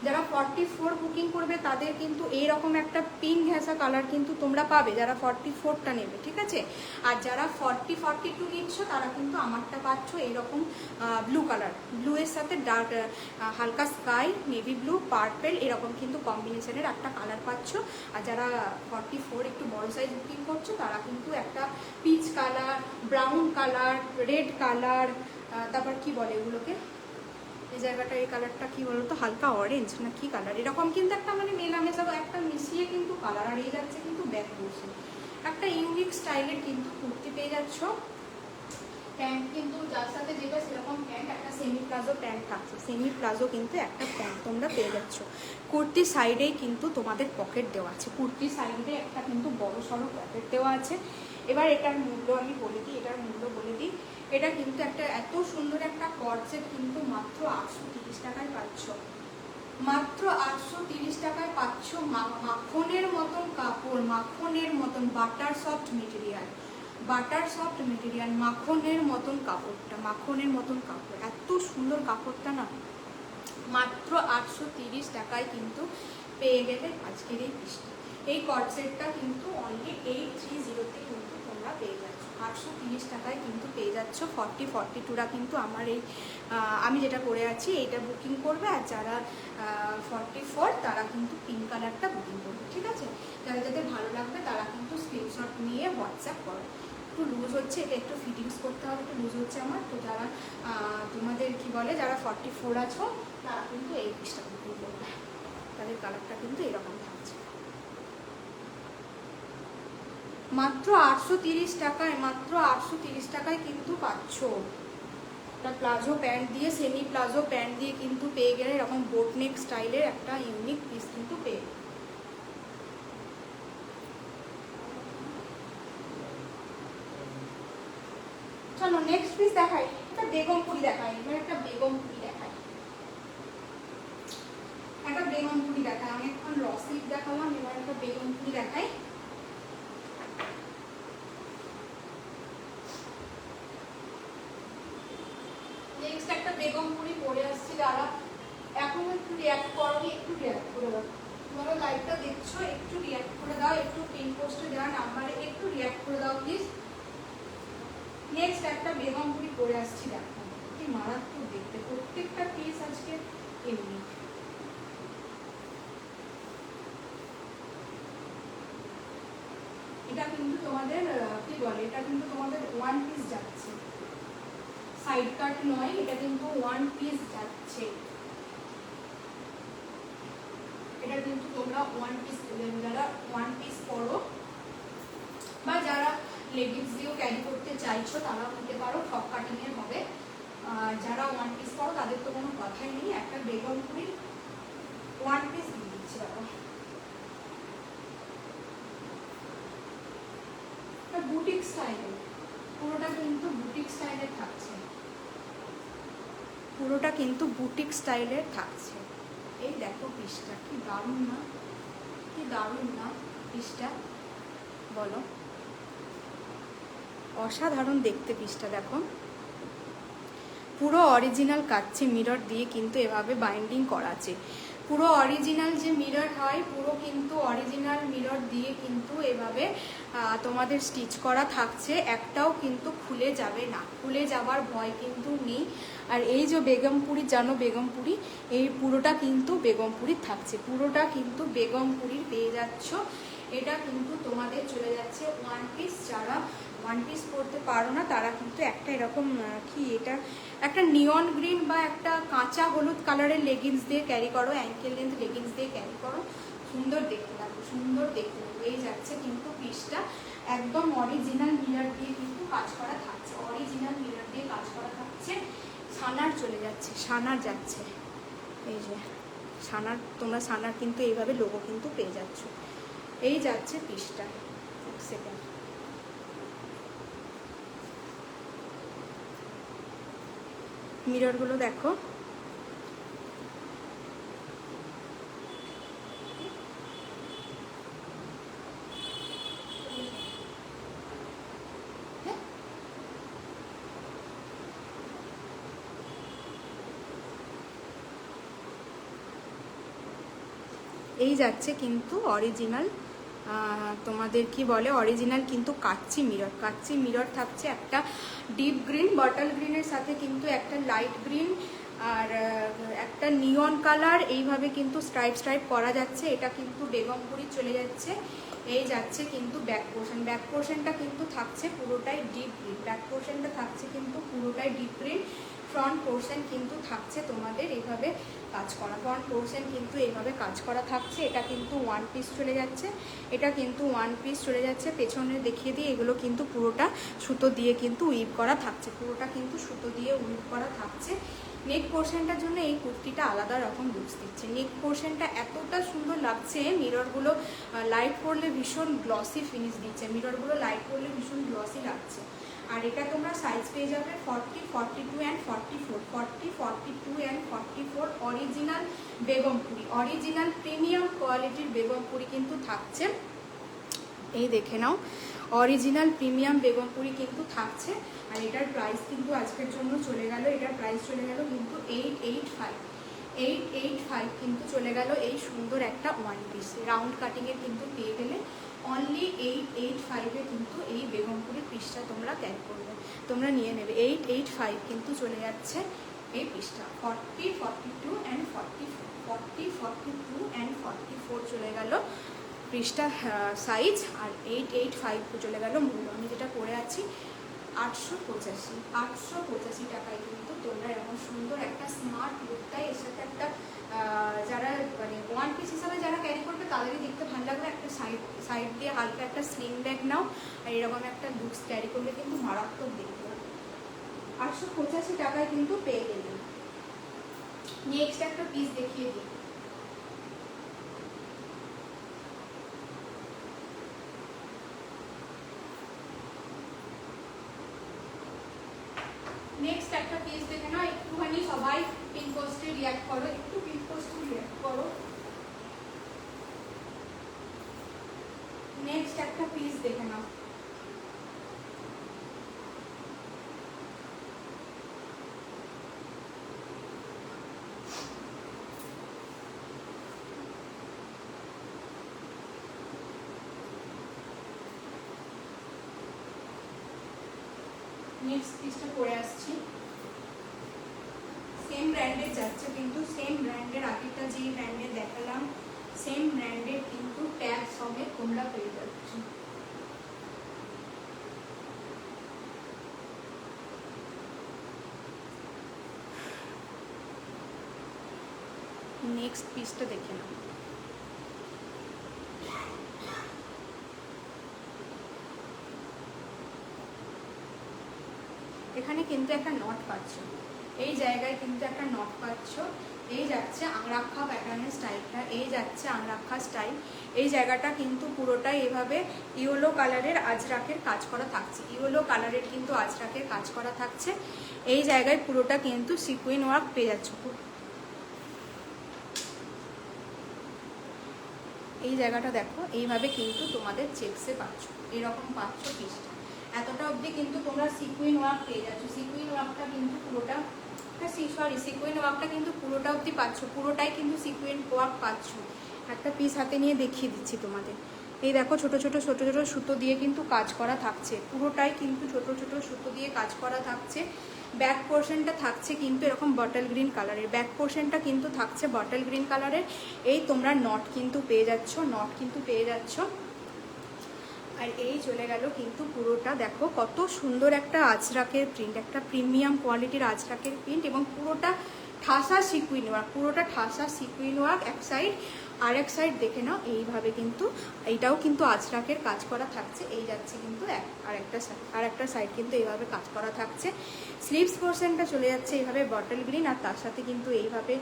যারা 44 বুকিং করবে তাদের কিন্তু এইরকম একটা পিঙ্ক ঘেঁষা কালার কিন্তু তোমরা পাবে, যারা 44টা নেবে, ঠিক আছে। আর যারা 40, 42 নিচ্ছ তারা কিন্তু আমারটা পাচ্ছ এইরকম ব্লু কালার, ব্লু এর সাথে ডার্ক হালকা স্কাই, নেভি ব্লু, পার্পেল, এরকম কিন্তু কম্বিনেশনের একটা কালার পাচ্ছ। আর যারা 44 একটু বড় সাইজ বুকিং করছো তারা কিন্তু একটা peach colour, brown colour, red colour, তারপর কি বলে এগুলোকে, এই জায়গাটা এই কালারটা কি বলতো, হালকা অরেঞ্জ না কি কালার, এরকম কিন্তু একটা মানে মেলামেশা একটা মিশিয়ে কিন্তু কালার। আর এই যাচ্ছে কিন্তু ব্যাক বসে একটা ইউনিক স্টাইলের কিন্তু কুর্তি পেয়ে যাচ্ছ। প্যান্ট কিন্তু যার সাথে যেটা সেরকম প্যান্ট, একটা সেমি প্লাজো প্যান্ট থাকছে। সেমি প্লাজো কিন্তু একটা প্যান্ট তোমরা পেয়ে যাচ্ছ। কুর্তির সাইডেই কিন্তু তোমাদের পকেট দেওয়া আছে, কুর্তির সাইডে একটা কিন্তু বড় সড়ো পকেট দেওয়া আছে। এবার এটার মূল্য আমি বলে দিই, এটা কিন্তু একটা এত সুন্দর একটা কর্সেট কিন্তু মাত্র 830 টাকায় পাচ্ছ। মাত্র 830 টাকায় পাচ্ছ। মাখনের মতন কাপড়, মাখনের মতন বাটার সফট মেটেরিয়াল, মাখনের মতন কাপড়, এত সুন্দর কাপড়টা না, মাত্র 830 টাকায় কিন্তু পেয়ে গেলে আজকের এই পিসটা। এই কর্সেটটা কিন্তু অনলি 830-তে কিন্তু তোমরা পেয়ে যাচ্ছ। 830 টাকায় কিন্তু পেয়ে যাচ্ছ। 40, 42রা কিন্তু আমার এই আমি যেটা করে আছি এইটা বুকিং করবে। আর যারা 44 তারা কিন্তু পিঙ্ক কালারটা বুকিং করবে, ঠিক আছে। যাদের ভালো লাগবে তারা কিন্তু স্ক্রিনশট নিয়ে হোয়াটসঅ্যাপ করো। একটু লুজ হচ্ছে, এটা একটু ফিটিংস করতে হবে, একটু লুজ হচ্ছে আমার। তো যারা তোমাদের কি বলে যারা 44 আছো তারা কিন্তু এই পিসটা বুকিং করবে। তাদের কালারটা কিন্তু এরকম থাকছে। মাত্র 830 টাকায়, মাত্র 830 টাকায় কিন্তু পাচ্ছ। একটা প্লাজো প্যান্ট দিয়ে, সেমি প্লাজো প্যান্ট দিয়ে কিন্তু পেয়ে গেলে এরকম বোটনেক স্টাইলের একটা ইউনিক পিস কিন্তু পেয়ে। চলো নেক্সট পিস দেখাই, একটা বেগমপুরি দেখাই। এবার একটা বেগমপুরি দেখাই, আমি এখন রসিক দেখালাম, এবার একটা বেগমপুরি দেখাই। নেক্সট একটা বেগমপুরি পরে আসছি। যারা এখন একটু রিয়াক্ট করোনি, একটু রিয়াক্ট করে দাও। তোমরা লাইভটা দেখছো, একটু রিয়াক্ট করে দাও, একটু পিন পোস্টে দেওয়া নাম্বারে একটু রিয়াক্ট করে দাও প্লিজ। নেক্সট একটা বেগমপুরি পরে আসছি, দেখো কি মারাত্মক দেখতে, প্রত্যেকটা পিস আজকে এমনি। এটা কিন্তু তোমাদের কি বলে, এটা কিন্তু তোমাদের ওয়ান পিস যাচ্ছে, সাইড কাট নয়, এটা কিন্তু ওয়ান পিস যাচ্ছে। এটা কিন্তু তোমরা ওয়ান পিস, যারা ওয়ান পিস পরো বা যারা লেগিংস দিয়েও ক্যারি করতে চাইছো তারাও নিতে পারো, টপ কাটিং এর হবে। যারা ওয়ান পিস পরো তাদের তো কোনো কথাই নেই। একটা বেগমপুরি ওয়ান পিস দিয়ে দিচ্ছি দাদা। বুটিক স্টাইলে, পুরোটা কিন্তু বুটিক স্টাইলের থাকছে, পুরোটা কিন্তু বুটিক স্টাইলের থাকছে। এই দেখো পিসটা কি দারুণ না, কি দারুণ না পিসটা, বলো অসাধারণ দেখতে পিসটা। দেখো পুরো অরিজিনাল কাচ্ছে মিরর দিয়ে কিন্তু এভাবে বাইন্ডিং করা আছে। পুরো অরিজিনাল যে মিরর হয়, পুরো কিন্তু অরিজিনাল মিরর দিয়ে কিন্তু এভাবে তোমাদের স্টিচ করা থাকছে। একটাও কিন্তু খুলে যাবে না, খুলে যাওয়ার ভয় কিন্তু নেই। আর এই যে বেগমপুরি, জানো বেগমপুরি, এই পুরোটা কিন্তু বেগমপুরির থাকছে, পুরোটা কিন্তু বেগমপুরির পেয়ে যাচ্ছ। এটা কিন্তু তোমাদের চলে যাচ্ছে ওয়ান পিস। যারা ওয়ান পিস পরতে পারো না তারা কিন্তু একটা এরকম কি এটা একটা নিয়ন গ্রিন বা একটা কাঁচা হলুদ কালারের লেগিংস দিয়ে ক্যারি করো, অ্যাঙ্কেল লেন্থ লেগিংস দিয়ে ক্যারি করো, সুন্দর দেখতে লাগবে, সুন্দর দেখতে লাগবে। এই যাচ্ছে কিন্তু পিসটা একদম অরিজিনাল মিরর দিয়ে কিন্তু কাজ করা থাকছে, অরিজিনাল মিরর দিয়ে কাজ করা থাকছে। সানার চলে যাচ্ছে, সানার যাচ্ছে, এই যে সানার, তোমরা সানার কিন্তু এইভাবে লোগো কিন্তু পেয়ে যাচ্ছ। এই যাচ্ছে পিসটা। এক সেকেন্ড, মিররগুলো দেখো, এই যাচ্ছে কিন্তু অরিজিনাল, তোমাদের কি বলে, অরিজিনাল কিন্তু কাচ্চি মিরর। কাচ্চি মিরর থাকছে একটা ডিপ গ্রিন, বটল গ্রিনের সাথে কিন্তু একটা লাইট গ্রিন আর একটা নিয়ন কালার, এইভাবে কিন্তু স্ট্রাইপ স্ট্রাইপ করা যাচ্ছে। এটা কিন্তু বেগমপুরি চলে যাচ্ছে। এই যাচ্ছে কিন্তু ব্যাক পোর্শন, ব্যাক পোর্শনটা কিন্তু থাকছে পুরোটাই ডিপ গ্রিন, ব্যাক পোর্শনটা থাকছে কিন্তু পুরোটাই ডিপ গ্রিন। ফ্রন্ট পোর্শন কিন্তু থাকছে তোমাদের এইভাবে কাজ করা, ফ্রন্ট পোর্শন কিন্তু এইভাবে কাজ করা থাকছে। এটা কিন্তু ওয়ান পিস চলে যাচ্ছে, এটা কিন্তু ওয়ান পিস চলে যাচ্ছে। পেছনে দেখিয়ে দিই, এগুলো কিন্তু পুরোটা সুতো দিয়ে কিন্তু উইভ করা থাকছে, পুরোটা কিন্তু সুতো দিয়ে উইভ করা থাকছে। নেক পোর্শনটার জন্য এই কুর্তিটা আলাদা রকম লুকস দিচ্ছে। নেক পোর্শনটা এতটা সুন্দর লাগছে, মিররগুলো লাইট পরলে ভীষণ গ্লসি ফিনিশ দিচ্ছে, মিররগুলো লাইট পরলে ভীষণ গ্লসি লাগছে। আর এটা তোমরা সাইজ পেয়ে যাবে 40, 42 and 44, 40, 42 and 44। Original Begumpuri, original premium কোয়ালিটির বেগমপুরি কিন্তু থাকছে। এই দেখে নাও, অরিজিনাল প্রিমিয়াম বেগমপুরি কিন্তু থাকছে। আর এটার প্রাইস কিন্তু আজকের জন্য চলে গেল, এটার প্রাইস চলে গেল কিন্তু 885, 885 কিন্তু চলে গেল। এই সুন্দর একটা ওয়ান পিস রাউন্ড কাটিংয়ের কিন্তু পেয়ে গেলে অনলি 885-এ কিন্তু এই বেগমপুরি পিসটা তোমরা ক্যারি করবে, তোমরা নিয়ে নেবে। 885 কিন্তু চলে যাচ্ছে এই পিসটা। 40, 42 অ্যান্ড 44, 40, 42 অ্যান্ড 44 চলে গেল পিসটা সাইজ। আর 885 চলে গেল মূল্য। আমি যেটা পরে আছি 885, 885 টাকায় কিন্তু তোমরা এরকম সুন্দর একটা স্মার্ট লুকটাই, এর সাথে একটা যারা মানে ওয়ান পিস হিসাবে যারা ক্যারি করবে তাদেরই দেখতে ভালো লাগবে। একটা সাইড দিয়ে হালকা একটা স্লিং ব্যাগ নাও, আর এরকম একটা লুকস ক্যারি করলে কিন্তু মারাত্মক দেখতে হবে। 885 টাকায় কিন্তু পেয়ে গেলে। নেক্সট একটা পিস দেখিয়ে দিই। নেক্সট একটা পিস দেখে নাও, একটুখানি সবাই পিন পোস্টে রিঅ্যাক্ট করো, একটু পিন পোস্টে রিঅ্যাক্ট করো। নেক্সট একটা পিস দেখে নাও। নেক্সট পিসটা পরে আসছি, সেম ব্র্যান্ডের যাচ্ছে কিন্তু, সেম ব্র্যান্ডের, আগেরটা যে ব্র্যান্ডের দেখালাম সেম ব্র্যান্ডের কিন্তু ট্যাগ সমেত তোমরা পেয়ে যাচ্ছ। নেক্সট পিসটা দেখে নাও। এখানে কিন্তু একটা নট পাচ্ছ, এই জায়গায় কিন্তু একটা নট পাচ্ছ। এই যাচ্ছে আংরাক্ষা প্যাটার্নের স্টাইলটা, এই যাচ্ছে আংরাক্ষা স্টাইল। এই জায়গাটা কিন্তু পুরোটাই এভাবে ইয়েলো কালারের আজরাকের কাজ করা থাকছে, ইয়েলো কালারের কিন্তু আজরাকের কাজ করা থাকছে। এই জায়গায় পুরোটা কিন্তু সিকুইন ওয়ার্ক পেয়ে যাচ্ছ। এই জায়গাটা দেখো, এইভাবে কিন্তু তোমাদের চেকসে পাচ্ছ, এরকম পাচ্ছ পিসটা। এতটা অবধি কিন্তু তোমরা সিকুইন ওয়ার্ক পেয়ে যাচ্ছ। সিকুইন ওয়ার্কটা কিন্তু পুরোটা, সিকুইন ওয়ার্কটা কিন্তু পুরোটা অবধি পাচ্ছ, পুরোটাই কিন্তু সিকুইন ওয়ার্ক পাচ্ছ। একটা পিস হাতে নিয়ে দেখিয়ে দিচ্ছি তোমাদের। এই দেখো, ছোট ছোট সুতো দিয়ে কিন্তু কাজ করা থাকছে, পুরোটাই কিন্তু ছোট ছোট সুতো দিয়ে কাজ করা থাকছে। ব্যাক পোর্শনটা থাকছে কিন্তু এরকম বটল গ্রিন কালারের, ব্যাক পোর্শনটা কিন্তু থাকছে বটল গ্রিন কালারের। এই তোমরা নট কিন্তু পেয়ে যাচ্ছ, নট কিন্তু পেয়ে যাচ্ছ। আর এই চলে গেল কিন্তু পুরোটা, দেখো কত সুন্দর একটা আজরাকের প্রিন্ট, একটা প্রিমিয়াম কোয়ালিটির আজরাকের প্রিন্ট, এবং পুরোটা ঠাসা সিকুইন ওয়ার্ক, পুরোটা ঠাসা সিকুইন ওয়ার্ক এক সাইড, আর এক সাইড দেখে নাও এইভাবে কিন্তু এইটাও কিন্তু আজরাকের কাজ করা থাকছে। এই যাচ্ছে কিন্তু আর একটা সাইড কিন্তু এইভাবে কাজ করা থাকছে। স্লিভস পোর্শনটা চলে যাচ্ছে এইভাবে বটল গ্রিন, আর তার সাথে কিন্তু এইভাবে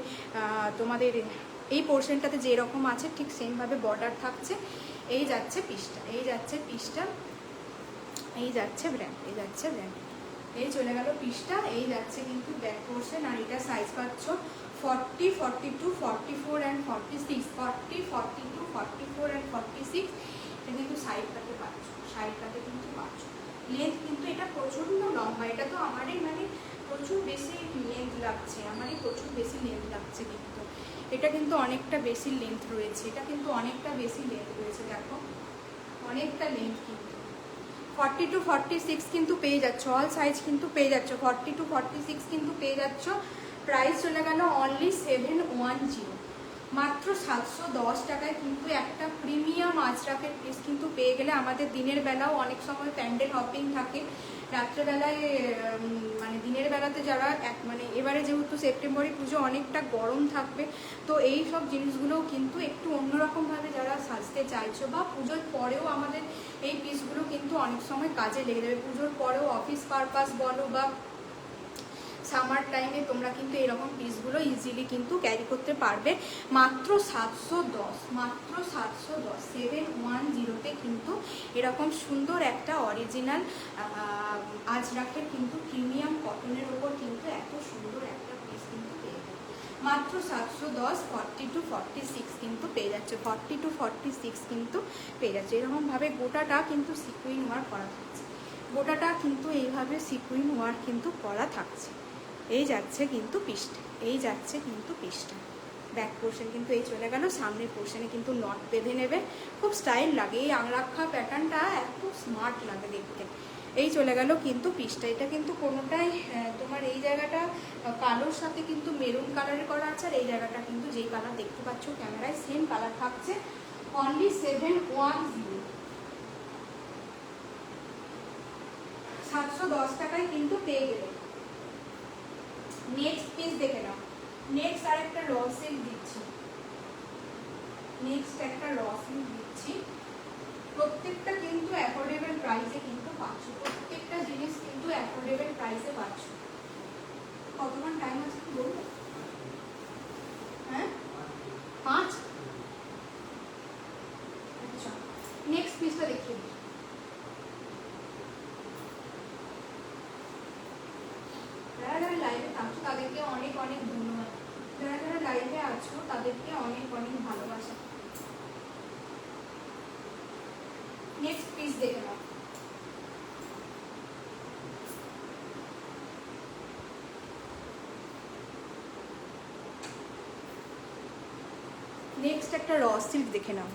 তোমাদের এই পোর্শনটাতে যেরকম আছে ঠিক সেমভাবে বর্ডার থাকছে। এই যাচ্ছে পিসটা, এই যাচ্ছে পিসটা, এই যাচ্ছে ব্র্যান্ড, এই যাচ্ছে ব্র্যান্ড, এই চলে গেল পিসটা। এই যাচ্ছে কিন্তু ব্যাক পোর্শন, আর এটা সাইজ পাচ্ছ 40, 42, 44 অ্যান্ড 46, 40, 42, 44 অ্যান্ড 46। এটা কিন্তু সাইডটাতে পাচ্ছ, সাইডটাতে কিন্তু পাচ্ছ। লেন্থ কিন্তু এটা প্রচণ্ড লম্বা, এটা তো আমারই মানে প্রচুর বেশি লেন্থ লাগছে, আমারই প্রচুর বেশি লেন্থ লাগছে, কিন্তু এটা কিন্তু অনেকটা বেশি লেন্থ রয়েছে, এটা কিন্তু অনেকটা বেশি লেন্থ রয়েছে, দেখো অনেকটা লেন্থ কিন্তু 40 to 46 কিন্তু পেয়ে যাচ্ছ, অল সাইজ কিন্তু পেয়ে যাচ্ছ, 40 to 46 কিন্তু পেয়ে যাচ্ছ। প্রাইস চলে গেল অনলি 710, মাত্র 710 টাকায় কিন্তু একটা প্রিমিয়াম আজরাকের পিস কিন্তু পেয়ে গেলে। আমাদের দিনের বেলাও অনেক সময় প্যান্ডেল হপিং থাকে, রাত্রেবেলায় মানে দিনের বেলাতে যারা মানে এবারে যেহেতু সেপ্টেম্বরে পুজো অনেকটা গরম থাকবে, তো এই সব জিনিসগুলোও কিন্তু একটু অন্যরকমভাবে যারা সাজতে চাইছো, বা পুজোর পরেও আমাদের এই পিসগুলো কিন্তু অনেক সময় কাজে লেগে যাবে। পুজোর পরেও অফিস পারপাস বলো বা সামার টাইমে তোমরা কিন্তু এরকম পিসগুলো ইজিলি কিন্তু ক্যারি করতে পারবে। মাত্র 710, মাত্র 710, 710তে কিন্তু এরকম সুন্দর একটা অরিজিনাল আজরাকের কিন্তু প্রিমিয়াম কটনের ওপর কিন্তু এত সুন্দর একটা পিস কিন্তু পেয়ে যাবে মাত্র 710। 40 to 46 কিন্তু পেয়ে যাচ্ছে, 40 to 46 কিন্তু পেয়ে যাচ্ছে। এরকমভাবে গোটাটা কিন্তু সিকুইন ওয়ার্ক করা থাকছে, গোটাটা কিন্তু এইভাবে সিকুইন ওয়ার্ক কিন্তু করা থাকছে। এই যাচ্ছে কিন্তু পিসটা, এই যাচ্ছে কিন্তু পিসটা। ব্যাক পোর্শন কিন্তু এই চলে গেল, সামনের পোর্শনে কিন্তু নট বেঁধে নেবে, খুব স্টাইল লাগে। এই আংরাক্ষা প্যাটার্নটা এত স্মার্ট লাগে দেখতে। এই চলে গেল কিন্তু পিসটা। এটা কিন্তু কোনোটাই তোমার এই জায়গাটা কালোর সাথে কিন্তু মেরুন কালারের করা আছে, আর এই জায়গাটা কিন্তু যেই কালার দেখতে পাচ্ছ ক্যামেরায় সেম কালার থাকছে। অনলি 710, 710 টাকায় কিন্তু পেয়ে গেলে। নেক্সট পিস দেখে নাও, নেক্সট আর একটা র সিল্ক দিচ্ছি, নেক্সট একটা র সিল্ক দিচ্ছি। প্রত্যেকটা কিন্তু অ্যাফোর্ডেবল প্রাইসে কিন্তু পাচ্ছ, প্রত্যেকটা জিনিস কিন্তু অ্যাফোর্ডেবল প্রাইসে পাচ্ছ। কতক্ষণ টাইম আছে কি বলবো? হ্যাঁ 5। আচ্ছা নেক্সট পিসটা দেখিয়ে দিই। যারা যারা লাইভে থাকছো তাদেরকে অনেক অনেক ধন্যবাদ, যারা যারা লাইভে আছো তাদেরকে অনেক অনেক ভালোবাসা। নেক্সট পিস দেখে নাও। নেক্সট একটা র সিল্ক দেখে নাও,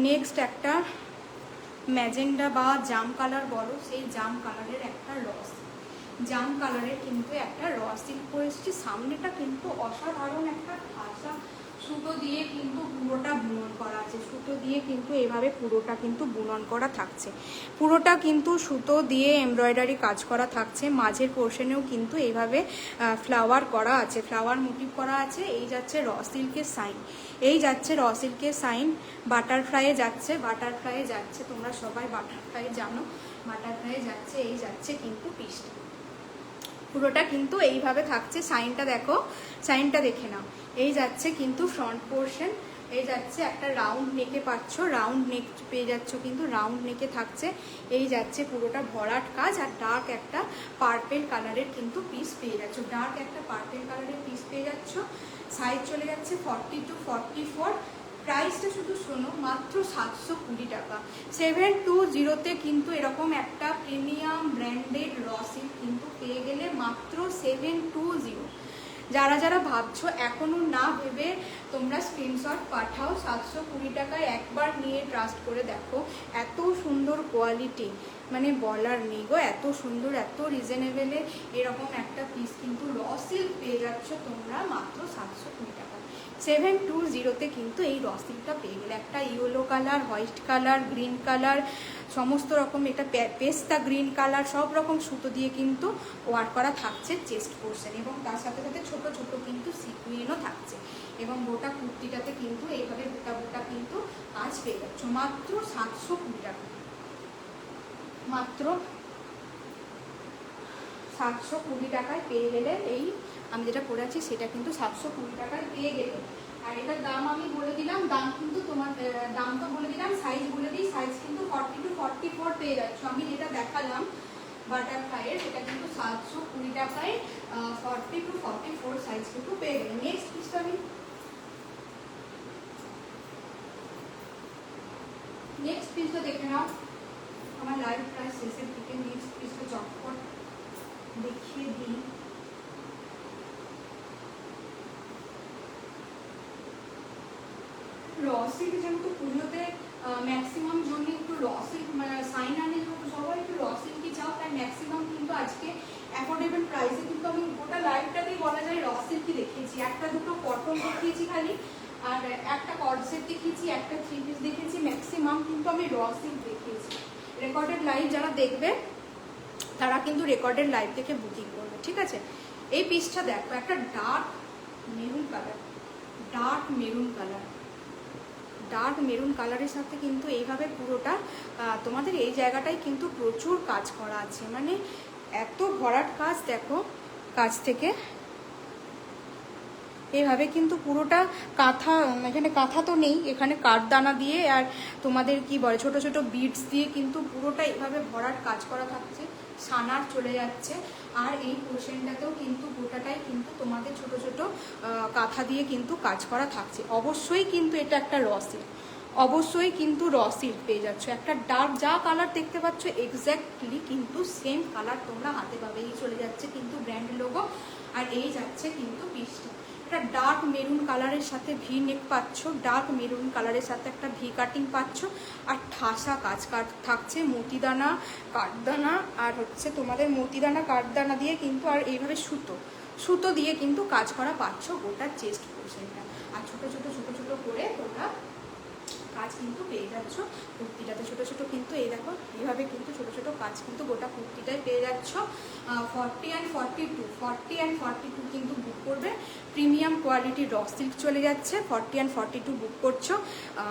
নেক্সট একটা ম্যাজেন্ডা বা জাম কালার বলো, সেই জাম কালারের একটা র জাম কালারের কিন্তু একটা র সিল্ক পরে এসেছি। সামনেটা কিন্তু অসাধারণ একটা ঠাসা সুতো দিয়ে কিন্তু পুরোটা বুনন করা আছে, সুতো দিয়ে কিন্তু এভাবে পুরোটা কিন্তু বুনন করা থাকছে, পুরোটা কিন্তু সুতো দিয়ে এমব্রয়ডারি কাজ করা থাকছে। মাঝের পোর্শনেও কিন্তু এইভাবে ফ্লাওয়ার করা আছে, ফ্লাওয়ার মোটিভ করা আছে। এই যাচ্ছে র সিল্কের সাইন, এই যাচ্ছে র সিল্কের সাইন। বাটারফ্লাইয়ে যাচ্ছে, বাটারফ্লাইয়ে যাচ্ছে, তোমরা সবাই বাটারফ্লাই জানো, বাটারফ্লাইয়ে যাচ্ছে। এই যাচ্ছে কিন্তু পিসটা, পুরোটা কিন্তু এইভাবে থাকছে। সাইনটা দেখো, সাইনটা দেখে নাও। এই যাচ্ছে কিন্তু ফ্রন্ট পোর্শন, এই যাচ্ছে একটা রাউন্ড নেকে পাচ্ছ, রাউন্ড নেক পেয়ে যাচ্ছ কিন্তু রাউন্ড নেকে থাকছে। এই যাচ্ছে পুরোটা ভরাট কাজ, আর ডার্ক একটা পার্পেল কালারের কিন্তু পিস পেয়ে যাচ্ছ, ডার্ক একটা পার্পেল কালারের পিস পেয়ে যাচ্ছ। সাইজ চলে যাচ্ছে 40 to 44। প্রাইসটা শুধু শোনো, মাত্র 720 টাকা। 720তে কিন্তু এরকম একটা প্রিমিয়াম ব্র্যান্ডেড র সিল্ক কিন্তু পেয়ে গেলে মাত্র 720। যারা যারা ভাবছো এখনো না ভেবে তোমরা স্ক্রিনশট পাঠাও। 720 টাকায় একবার নিয়ে ট্রাস্ট করে দেখো, এত সুন্দর কোয়ালিটি মানে বলার নেই গো, এত সুন্দর, এত রিজনেবলে এরকম একটা পিস কিন্তু র সিল্ক পেয়ে যাচ্ছ তোমরা মাত্র 720 টাকা। 720-তে কিন্তু এই র সিল্কটা পেয়ে গেলে। একটা yellow colour, white colour, green colour, সমস্ত রকম, এটা পেস্তা গ্রিন কালার, সব রকম সুতো দিয়ে কিন্তু ওয়ার্ক করা থাকছে চেস্ট পোর্শন, এবং তার সাথে সাথে ছোট ছোট কিন্তু সিকুয়েনও থাকছে। এবং গোটা কুর্তিটাতে কিন্তু এইভাবে গোটা গোটা কিন্তু কাজ পেয়ে যাচ্ছ মাত্র 720 টাকা। মাত্র 720 টাকায় পেয়ে গেলে এই আমি যেটা পরে আছি সেটা কিন্তু 720 টাকায় পেয়ে গেলে। আর এটার দাম আমি বলে দিলাম, দাম কিন্তু তোমার দাম তো বলে দিলাম, সাইজ বলে দিই, সাইজ কিন্তু 40 to 44 পেয়ে যাচ্ছ। আমি যেটা দেখালাম বাটারফ্লাইয়ের সেটা কিন্তু 720 টাকায় 40 to 44 সাইজ কিন্তু পেয়ে গেলে। নেক্সট পিসটা আমি নেক্সট পিসটা দেখে নাও, আমার লাইভ প্রায় শেষের দিকে। নেক্সট পিসটা চটপট দেখিয়ে দিই। র সিল্ক যেহেতু পুজোতে ম্যাক্সিমাম জন্য একটু র সিল্ক সাইন আনে, সবাই একটু র সিল্কই চাও, তাই ম্যাক্সিমাম কিন্তু আজকে অ্যাফোর্ডেবল প্রাইসে কিন্তু আমি গোটা লাইভটাতেই বলা যায় র সিল্কই দেখিয়েছি। একটা দুটো কটন দেখিয়েছি খালি, আর একটা কর্ডসেট দেখিয়েছি, একটা 3 পিস দেখিয়েছি, ম্যাক্সিমাম কিন্তু আমি র সিল্ক দেখিয়েছি। রেকর্ডেড লাইভ যারা দেখবে তারা কিন্তু রেকর্ডেড লাইভ থেকে বুকিং করবে, ঠিক আছে। এই পিসটা দেখো, একটা dark maroon colour, dark maroon colour, dark maroon কালারের সাথে কিন্তু এইভাবে পুরোটা তোমাদের এই জায়গাটায় কিন্তু প্রচুর কাজ করা আছে, মানে এত ভরাট কাজ। দেখো কাজ থেকে এইভাবে কিন্তু পুরোটা কাঁথা, এখানে কাঁথা তো নেই, এখানে কাঠদানা দিয়ে আর তোমাদের কি বলে ছোট ছোট বিডস দিয়ে কিন্তু পুরোটা এইভাবে ভরাট কাজ করা থাকছে, সানার চলে যাচ্ছে। আর এই পোর্শনটাতেও কিন্তু গোটাটাই কিন্তু তোমাদের ছোট ছোট কাঁথা দিয়ে কিন্তু কাজ করা থাকছে। অবশ্যই কিন্তু এটা একটা র সিল্ক, অবশ্যই কিন্তু র সিল্ক পেয়ে যাচ্ছ। একটা ডার্ক যা কালার দেখতে পাচ্ছ এক্স্যাক্টলি কিন্তু সেম কালার তোমরা হাতে পাবে। এই চলে যাচ্ছে কিন্তু ব্র্যান্ড লোগো, আর এই যাচ্ছে কিন্তু পিসটা। একটা ডার্ক মেরুন কালারের সাথে ভি নেক পাচ্ছ, ডার্ক মেরুন কালারের সাথে একটা ভি কাটিং পাচ্ছ, আর ঠাসা কাজ থাকছে মতিদানা কাঠদানা, আর হচ্ছে তোমাদের মতিদানা কাঠদানা দিয়ে কিন্তু, আর এইভাবে সুতো সুতো দিয়ে কিন্তু কাজ করা পাচ্ছ গোটা চেস্ট পোর্শনটা। আর ছোট ছোট ছোট ছোট করে তোমরা কাজ কিন্তু পেয়ে যাচ্ছ কুর্তিটাতে। ছোট ছোট কিন্তু এই দেখো এইভাবে কিন্তু ছোট ছোট কাজ কিন্তু গোটা কুর্তিটাই পেয়ে যাচ্ছ। 40 and 42 কিন্তু বুক করবে। প্রিমিয়াম কোয়ালিটির র সিল্ক চলে যাচ্ছে, 40 and 42 বুক করছো।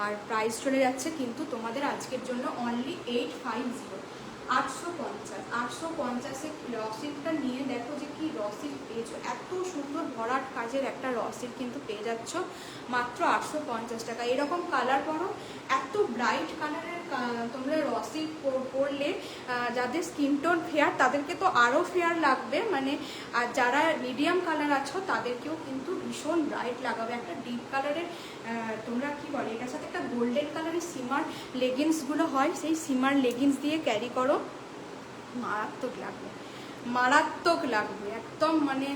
আর প্রাইস চলে যাচ্ছে কিন্তু তোমাদের আজকের জন্য অনলি 850, 850 র সিল্কটা নিয়ে দেখো যে কি র সিল্ক পেয়েছো। এত সুন্দর ভরাট কাজের একটা র সিল্ক কিন্তু পেয়ে যাচ্ছ মাত্র 850 টাকা। এরকম কালার করো, এত ব্রাইট কালারের তোমরা র সিল্ক পরলে যাদের স্কিন টোন ফেয়ার তাদেরকে তো আরও ফেয়ার লাগবে, মানে আর যারা মিডিয়াম কালার আছো তাদেরকেও কিন্তু ভীষণ ব্রাইট লাগাবে। একটা ডিপ কালারের তোমরা কি বলে এটার সাথে একটা গোল্ডেন কালারের সিমার লেগিংসগুলো হয়, সেই সিমার লেগিংস দিয়ে ক্যারি করো, মারাত্মক লাগবে, মারাত্মক লাগবে একদম, মানে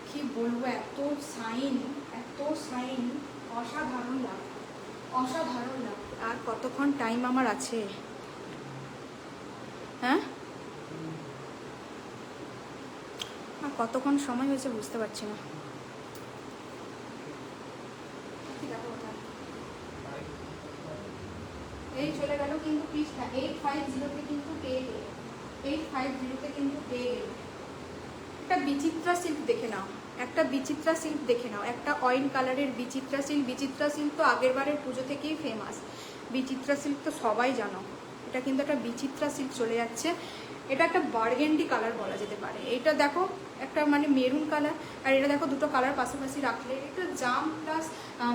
কি বলবো, এত শাইন, এত শাইন, অসাধারণ লাগবে, অসাধারণ লাগবে। আর কতক্ষণ টাইম আমার আছে? হ্যাঁ, আর কতক্ষণ সময় হয়েছে বুঝতে পারছি না। এই চলে গেল কিন্তু পিসটা 850-তে কিন্তু পেয়ে গেল, 850-তে কিন্তু পেয়ে গেল। একটা বিচিত্রা সিল্ক দেখে নাও, একটা বিচিত্রা সিল্ক দেখে নাও, একটা অয়েল কালারের বিচিত্রা সিল্ক। বিচিত্রা সিল্ক তো আগের বারের পুজো থেকেই ফেমাস, বিচিত্রা সিল্ক তো সবাই জানো। এটা কিন্তু একটা বিচিত্রা সিল্ক চলে যাচ্ছে, এটা একটা বার্গেন্ডি কালার বলা যেতে পারে। এটা দেখো একটা মানে মেরুন কালার, আর এটা দেখো দুটো কালার পাশাপাশি রাখলে এটা জাম প্লাস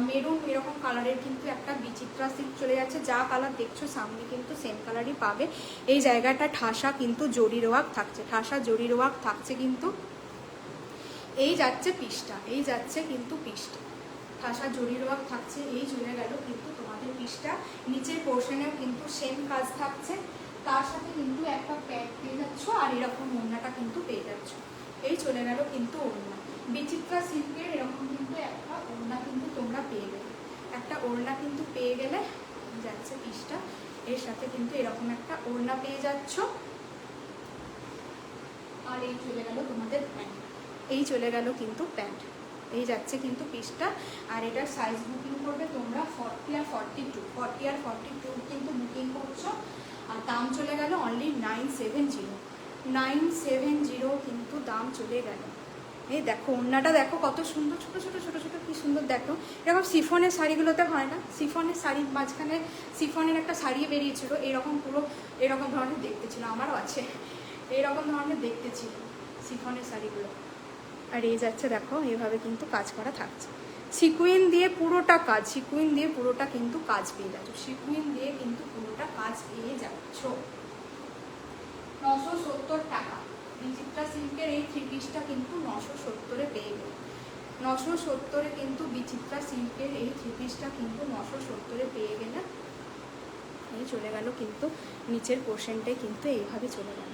মেরুন এরকম কালারের কিন্তু একটা বিচিত্রা সিল্ক চলে যাচ্ছে। যা কালার দেখছো সামনে কিন্তু সেম কালারই পাবে। এই জায়গাটা ঠাসা কিন্তু জরির ওয়ার্ক থাকছে, ঠাসা জরির ওয়ার্ক থাকছে কিন্তু। এই যাচ্ছে পিসটা, এই যাচ্ছে কিন্তু পিসটা, ঠাসা জরির ওয়ার্ক থাকছে। এই চলে গেল কিন্তু তোমাদের পিসটা। নিচের পোর্শনেও কিন্তু সেম কাজ থাকছে, তার সাথে কিন্তু একটা প্যাড পেয়ে যাচ্ছ, আর এরকম ওড়নাটা কিন্তু পেয়ে যাচ্ছ। এই চলে গেল কিন্তু ওড়না, বিচিত্রা সিল্কের এরকম কিন্তু একটা ওড়না কিন্তু তোমরা পেয়ে গেলে, একটা ওড়না কিন্তু পেয়ে গেলে। যাচ্ছে পিসটা, এর সাথে কিন্তু এরকম একটা ওড়না পেয়ে যাচ্ছ। আর এই চলে গেল তোমাদের প্যান্ট, এই চলে গেল কিন্তু প্যান্ট। এই যাচ্ছে কিন্তু পিসটা। আর এটার সাইজ বুকিং করবে তোমরা 40 আর 42 কিন্তু বুকিং করছো। আর দাম চলে গেল অনলি 970 কিন্তু দাম চলে গেল। এই দেখো ওড়নাটা দেখো কত সুন্দর, ছোটো ছোটো ছোটো ছোটো কি সুন্দর দেখো। এরকম সিফনের শাড়িগুলোতে হয় না, সিফনের শাড়ির মাঝখানে সিফনের একটা শাড়ি বেরিয়েছিল এরকম, পুরো এরকম ধরনের দেখতে ছিল, আমারও আছে এইরকম ধরনের দেখতে ছিল সিফনের শাড়িগুলো। আর এই যাচ্ছে দেখো এইভাবে কিন্তু কাজ করা থাকছে, সিকুইন দিয়ে পুরোটা কাজ, সিকুইন দিয়ে পুরোটা কিন্তু কাজ পেয়ে যাচ্ছ, সিকুইন দিয়ে কিন্তু পুরোটা কাজ পেয়ে যাচ্ছ। 970 টাকা বিচিত্রা সিল্কের এই 3 পিসটা কিন্তু 970-এ পেয়ে গেল। 970-এ কিন্তু বিচিত্রা সিল্কের এই 3 পিসটা কিন্তু 970-এ পেয়ে গেলে। এই চলে গেল কিন্তু নিচের পোর্শনটাই কিন্তু এইভাবে চলে গেল,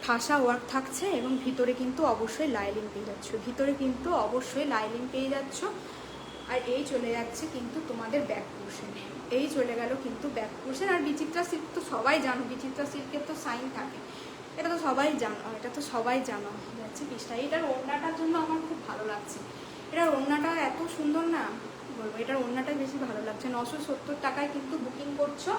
ঠাসা ওয়ার্ক থাকছে এবং ভিতরে কিন্তু অবশ্যই লাইলিং পেয়ে যাচ্ছ, ভিতরে কিন্তু অবশ্যই লাইলিং পেয়ে যাচ্ছ। আর এই চলে যাচ্ছে কিন্তু তোমাদের ব্যাক পোর্শনে, এই চলে গেল কিন্তু ব্যাক পোর্শন। আর বিচিত্রা সিল্ক তো সবাই জানো, বিচিত্রা সিল্কের তো সাইন থাকে, এটা তো সবাই জানো, এটা তো সবাই জানো যাচ্ছে পিসটা। এটার ওড়নাটার জন্য আমার খুব ভালো লাগছে, এটার ওড়নাটা এত সুন্দর না বলবো, এটার ওড়নাটাই বেশি ভালো লাগছে। 970 টাকায় কিন্তু বুকিং করছো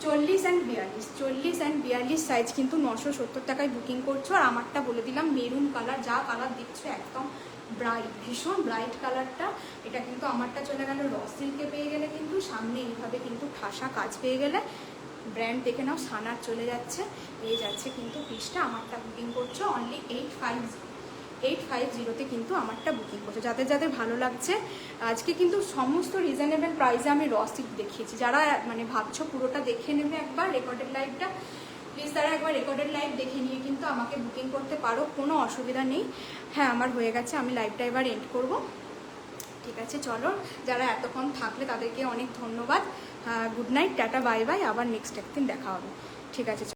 40 অ্যান্ড 42 সাইজ কিন্তু 970 টাকায় বুকিং করছো। আর আমারটা বলে দিলাম মেরুন কালার, যা কালার দেখছো একদম ব্রাইট, ভীষণ ব্রাইট কালারটা। এটা কিন্তু আমারটা চলে গেল র সিল্কে পেয়ে গেলে, কিন্তু সামনে এইভাবে কিন্তু ঠাসা কাজ পেয়ে গেলে। ব্র্যান্ড দেখে নাও, সানার চলে যাচ্ছে, পেয়ে যাচ্ছে কিন্তু পিসটা। আমারটা বুকিং করছো অনলি 850-তে কিন্তু আমারটা বুকিং করছো। যাদের যাদের ভালো লাগছে, আজকে কিন্তু সমস্ত রিজনেবল প্রাইসে আমি র সিল্ক দেখিয়েছি। যারা মানে ভাবছো পুরোটা দেখে নেবে একবার রেকর্ডেড লাইভটা, প্লিজ তারা একবার রেকর্ডেড লাইভ দেখে নিয়ে কিন্তু আমাকে বুকিং করতে পারো, কোনো অসুবিধা নেই। হ্যাঁ আমার হয়ে গেছে, আমি লাইভটা এবার এন্ড করব। ঠিক আছে চলো, যারা এতক্ষণ থাকলে তাদেরকে অনেক ধন্যবাদ। Good night, tata, bye bye, আবার নেক্সট একদিন দেখা হবে। ঠিক আছে।